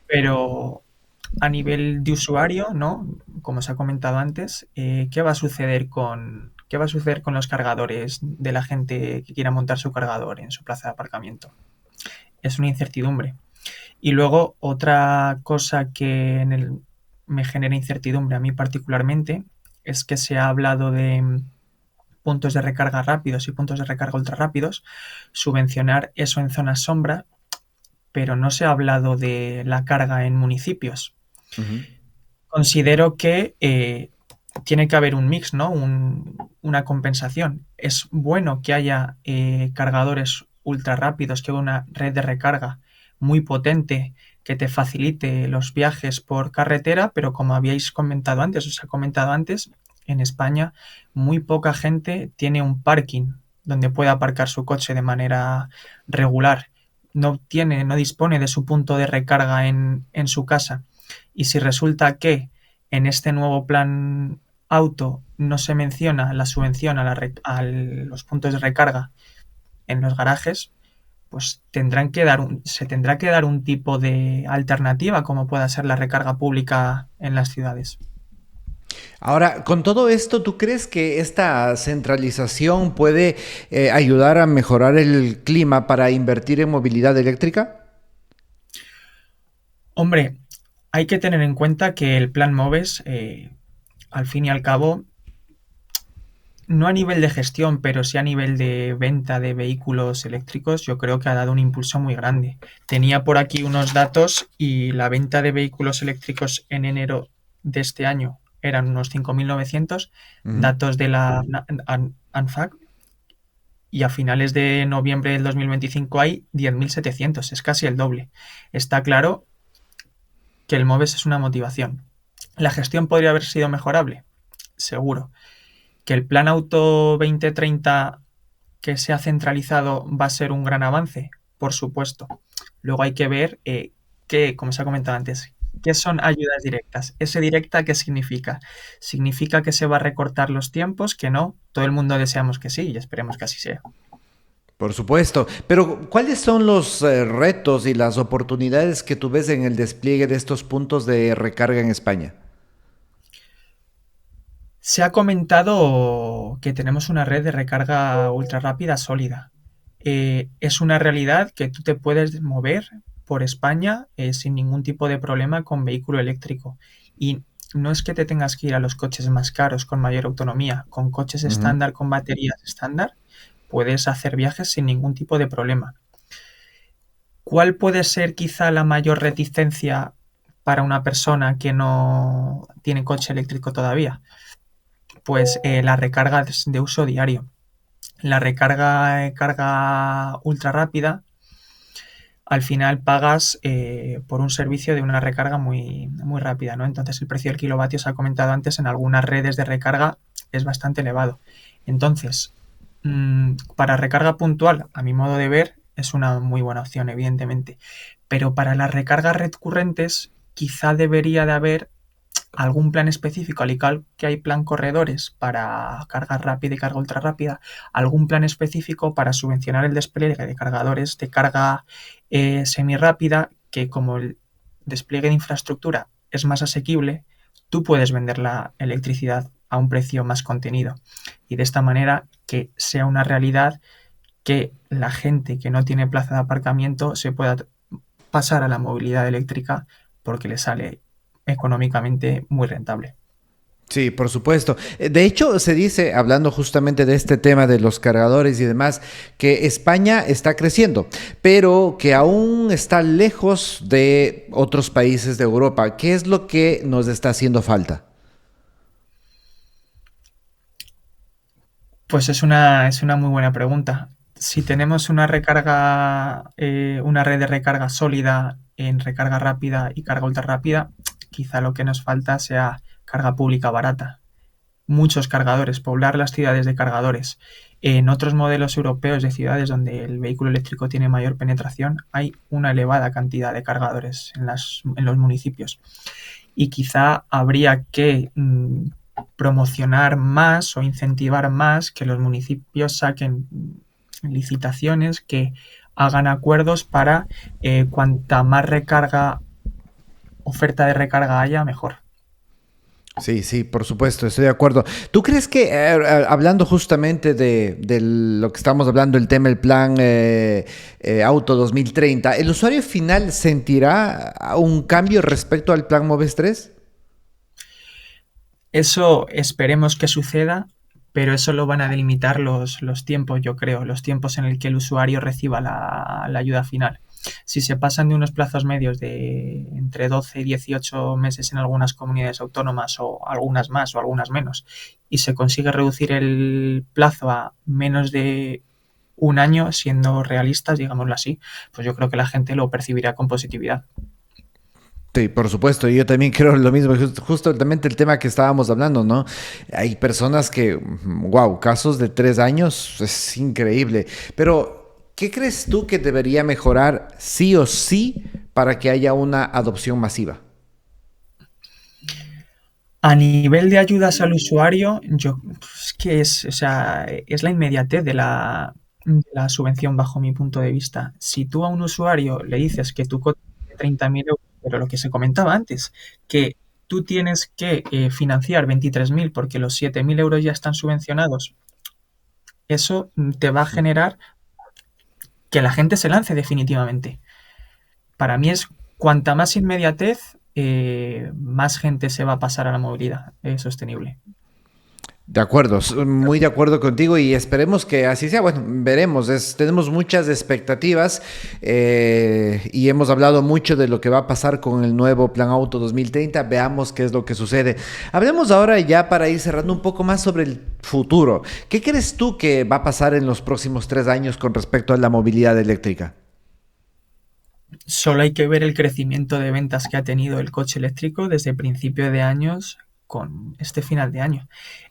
Pero a nivel de usuario, ¿no? Como se ha comentado antes, ¿qué va a suceder con los cargadores de la gente que quiera montar su cargador en su plaza de aparcamiento? Es una incertidumbre. Y luego otra cosa que me genera incertidumbre a mí particularmente es que se ha hablado de puntos de recarga rápidos y puntos de recarga ultra rápidos, subvencionar eso en zonas sombra, pero no se ha hablado de la carga en municipios. Uh-huh. Considero que tiene que haber un mix, ¿no? Una compensación. Es bueno que haya cargadores ultra rápidos, que haya una red de recarga muy potente que te facilite los viajes por carretera, pero como habíais comentado antes, os he comentado antes, en España muy poca gente tiene un parking donde pueda aparcar su coche de manera regular. No dispone de su punto de recarga en su casa. Y si resulta que en este nuevo plan auto no se menciona la subvención a los puntos de recarga en los garajes, pues se tendrá que dar un tipo de alternativa como pueda ser la recarga pública en las ciudades. Ahora, con todo esto, ¿tú crees que esta centralización puede ayudar a mejorar el clima para invertir en movilidad eléctrica? Hombre, hay que tener en cuenta que el plan MOVES, al fin y al cabo, no a nivel de gestión, pero sí a nivel de venta de vehículos eléctricos, yo creo que ha dado un impulso muy grande. Tenía por aquí unos datos y la venta de vehículos eléctricos en enero de este año eran unos 5.900, Uh-huh. datos de la ANFAC, y a finales de noviembre del 2025 hay 10.700, es casi el doble. Está claro que el MOVES es una motivación. ¿La gestión podría haber sido mejorable? Seguro. ¿Que el plan Auto 2030 que se ha centralizado va a ser un gran avance? Por supuesto. Luego hay que ver como se ha comentado antes, ¿qué son ayudas directas? ¿Ese directa qué significa? ¿Significa que se va a recortar los tiempos? Que no. Todo el mundo deseamos que sí y esperemos que así sea. Por supuesto, pero ¿cuáles son los retos y las oportunidades que tú ves en el despliegue de estos puntos de recarga en España? Se ha comentado que tenemos una red de recarga ultra rápida sólida. Es una realidad que tú te puedes mover por España sin ningún tipo de problema con vehículo eléctrico. Y no es que te tengas que ir a los coches más caros con mayor autonomía. Con coches estándar, con baterías estándar, puedes hacer viajes sin ningún tipo de problema. ¿Cuál puede ser quizá la mayor reticencia para una persona que no tiene coche eléctrico todavía? Pues la recarga de uso diario. La carga ultra rápida, al final pagas por un servicio de una recarga muy, muy rápida, ¿no? Entonces el precio del kilovatio, se ha comentado antes, en algunas redes de recarga es bastante elevado. Entonces, para recarga puntual, a mi modo de ver, es una muy buena opción, evidentemente. Pero para las recargas recurrentes, quizá debería de haber algún plan específico, al igual que hay plan corredores para carga rápida y carga ultra rápida, algún plan específico para subvencionar el despliegue de cargadores de carga semirápida, que como el despliegue de infraestructura es más asequible, tú puedes vender la electricidad a un precio más contenido. Y de esta manera que sea una realidad que la gente que no tiene plaza de aparcamiento se pueda pasar a la movilidad eléctrica porque le sale económicamente muy rentable. Sí, por supuesto. De hecho, se dice, hablando justamente de este tema de los cargadores y demás, que España está creciendo, pero que aún está lejos de otros países de Europa. ¿Qué es lo que nos está haciendo falta? Pues es una muy buena pregunta. Si tenemos una una red de recarga sólida en recarga rápida y carga ultra rápida, quizá lo que nos falta sea carga pública barata. Muchos cargadores, poblar las ciudades de cargadores. En otros modelos europeos de ciudades donde el vehículo eléctrico tiene mayor penetración, hay una elevada cantidad de cargadores en los municipios. Y quizá habría que promocionar más o incentivar más que los municipios saquen licitaciones, que hagan acuerdos para cuanta más oferta de recarga haya, mejor. Sí, sí, por supuesto, estoy de acuerdo. ¿Tú crees que, hablando justamente de lo que estamos hablando, el tema, el plan Auto 2030, el usuario final sentirá un cambio respecto al plan Moves 3? Eso esperemos que suceda, pero eso lo van a delimitar los tiempos, yo creo, los tiempos en el que el usuario reciba la ayuda final. Si se pasan de unos plazos medios de entre 12 y 18 meses en algunas comunidades autónomas, o algunas más o algunas menos, y se consigue reducir el plazo a menos de un año, siendo realistas, digámoslo así, pues yo creo que la gente lo percibirá con positividad. Sí, por supuesto, yo también creo lo mismo, justamente el tema que estábamos hablando, ¿no? Hay personas que, wow, casos de 3 años, es increíble, pero ¿qué crees tú que debería mejorar sí o sí para que haya una adopción masiva? A nivel de ayudas al usuario, es que o sea, es la inmediatez de la subvención bajo mi punto de vista. Si tú a un usuario le dices que tu coche tiene 30.000 euros, pero lo que se comentaba antes, que tú tienes que financiar 23.000 porque los 7.000 euros ya están subvencionados, eso te va a generar que la gente se lance definitivamente. Para mí es cuanta más inmediatez, más gente se va a pasar a la movilidad sostenible. De acuerdo, muy de acuerdo contigo y esperemos que así sea. Bueno, veremos, tenemos muchas expectativas y hemos hablado mucho de lo que va a pasar con el nuevo Plan Auto 2030. Veamos qué es lo que sucede. Hablemos ahora ya para ir cerrando un poco más sobre el futuro. ¿Qué crees tú que va a pasar en los próximos 3 años con respecto a la movilidad eléctrica? Solo hay que ver el crecimiento de ventas que ha tenido el coche eléctrico desde principio de años con este final de año.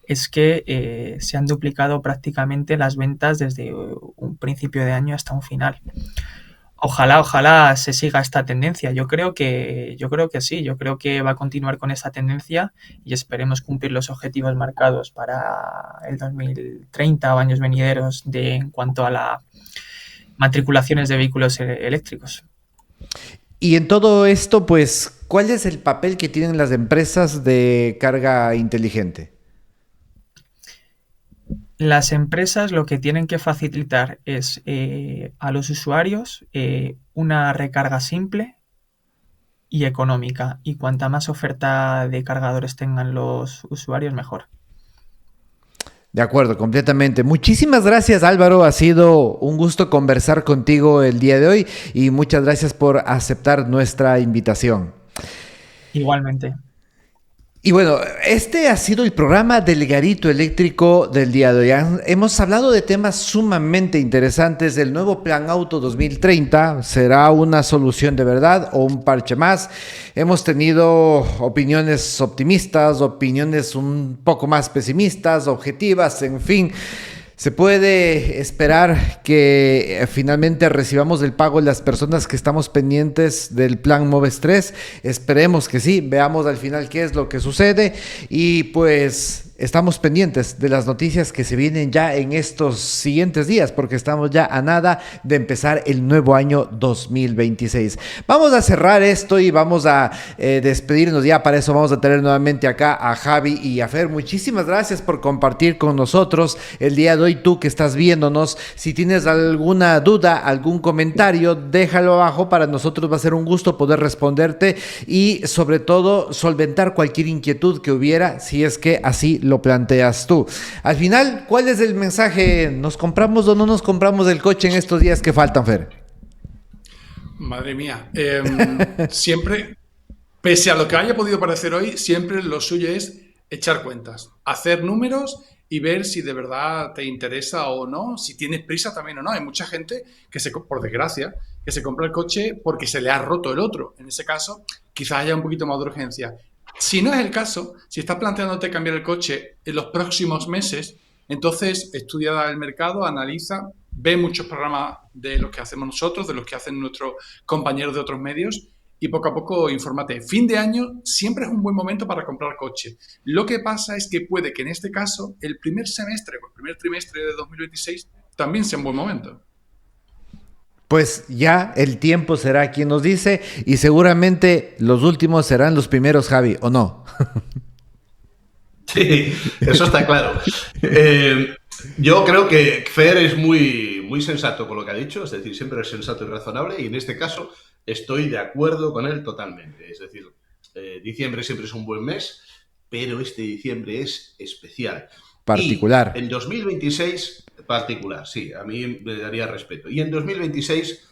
Es que se han duplicado prácticamente las ventas desde un principio de año hasta un final. Ojalá se siga esta tendencia. Yo creo que sí, yo creo que va a continuar con esta tendencia y esperemos cumplir los objetivos marcados para el 2030 o años venideros en cuanto a las matriculaciones de vehículos eléctricos. Y en todo esto, pues, ¿cuál es el papel que tienen las empresas de carga inteligente? Las empresas lo que tienen que facilitar es a los usuarios una recarga simple y económica, y cuanta más oferta de cargadores tengan los usuarios, mejor. De acuerdo, completamente. Muchísimas gracias, Álvaro. Ha sido un gusto conversar contigo el día de hoy y muchas gracias por aceptar nuestra invitación. Igualmente. Y bueno, este ha sido el programa del Garito Eléctrico del día de hoy. Hemos hablado de temas sumamente interesantes del nuevo Plan Auto 2030. ¿Será una solución de verdad o un parche más? Hemos tenido opiniones optimistas, opiniones un poco más pesimistas, objetivas, en fin. ¿Se puede esperar que finalmente recibamos el pago de las personas que estamos pendientes del plan Moves 3? Esperemos que sí, veamos al final qué es lo que sucede y pues estamos pendientes de las noticias que se vienen ya en estos siguientes días porque estamos ya a nada de empezar el nuevo año 2026. Vamos a cerrar esto y vamos a despedirnos ya. Para eso vamos a tener nuevamente acá a Javi y a Fer. Muchísimas gracias por compartir con nosotros el día de hoy. Tú que estás viéndonos, si tienes alguna duda, algún comentario, déjalo abajo. Para nosotros va a ser un gusto poder responderte y sobre todo solventar cualquier inquietud que hubiera, si es que así lo planteas tú. Al final, ¿cuál es el mensaje? ¿Nos compramos o no nos compramos el coche en estos días que faltan, Fer? Madre mía. Siempre, pese a lo que haya podido parecer hoy, siempre lo suyo es echar cuentas, hacer números y ver si de verdad te interesa o no, si tienes prisa también o no. Hay mucha gente que, por desgracia, que se compra el coche porque se le ha roto el otro. En ese caso, quizás haya un poquito más de urgencia. Si no es el caso, si estás planteándote cambiar el coche en los próximos meses, entonces estudia el mercado, analiza, ve muchos programas de los que hacemos nosotros, de los que hacen nuestros compañeros de otros medios y poco a poco infórmate. Fin de año siempre es un buen momento para comprar coche. Lo que pasa es que puede que en este caso el primer semestre o el primer trimestre de 2026 también sea un buen momento. Pues ya el tiempo será quien nos dice y seguramente los últimos serán los primeros, Javi, ¿o no? Sí, eso está claro. Yo creo que Fer es muy sensato con lo que ha dicho, es decir, siempre es sensato y razonable y en este caso estoy de acuerdo con él totalmente. Es decir, diciembre siempre es un buen mes, pero este diciembre es especial. Particular. Y en 2026... Particular, sí, a mí me daría respeto. Y en 2026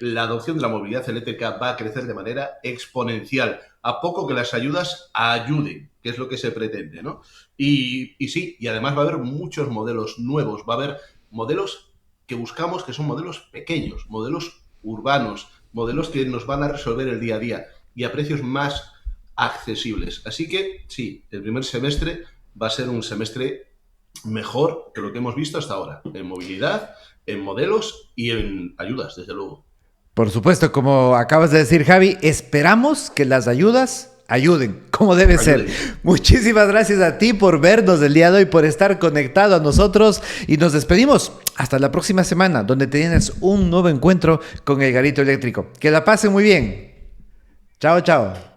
la adopción de la movilidad eléctrica va a crecer de manera exponencial, a poco que las ayudas ayuden, que es lo que se pretende, ¿no? Y sí, y además va a haber muchos modelos nuevos, va a haber modelos que buscamos que son modelos pequeños, modelos urbanos, modelos que nos van a resolver el día a día y a precios más accesibles. Así que sí, el primer semestre va a ser un semestre mejor que lo que hemos visto hasta ahora, en movilidad, en modelos y en ayudas, desde luego. Por supuesto, como acabas de decir, Javi, esperamos que las ayudas ayuden, como debe ser. Muchísimas gracias a ti por vernos el día de hoy, por estar conectado a nosotros y nos despedimos hasta la próxima semana, donde tienes un nuevo encuentro con el Garito Eléctrico. Que la pasen muy bien. Chao, chao.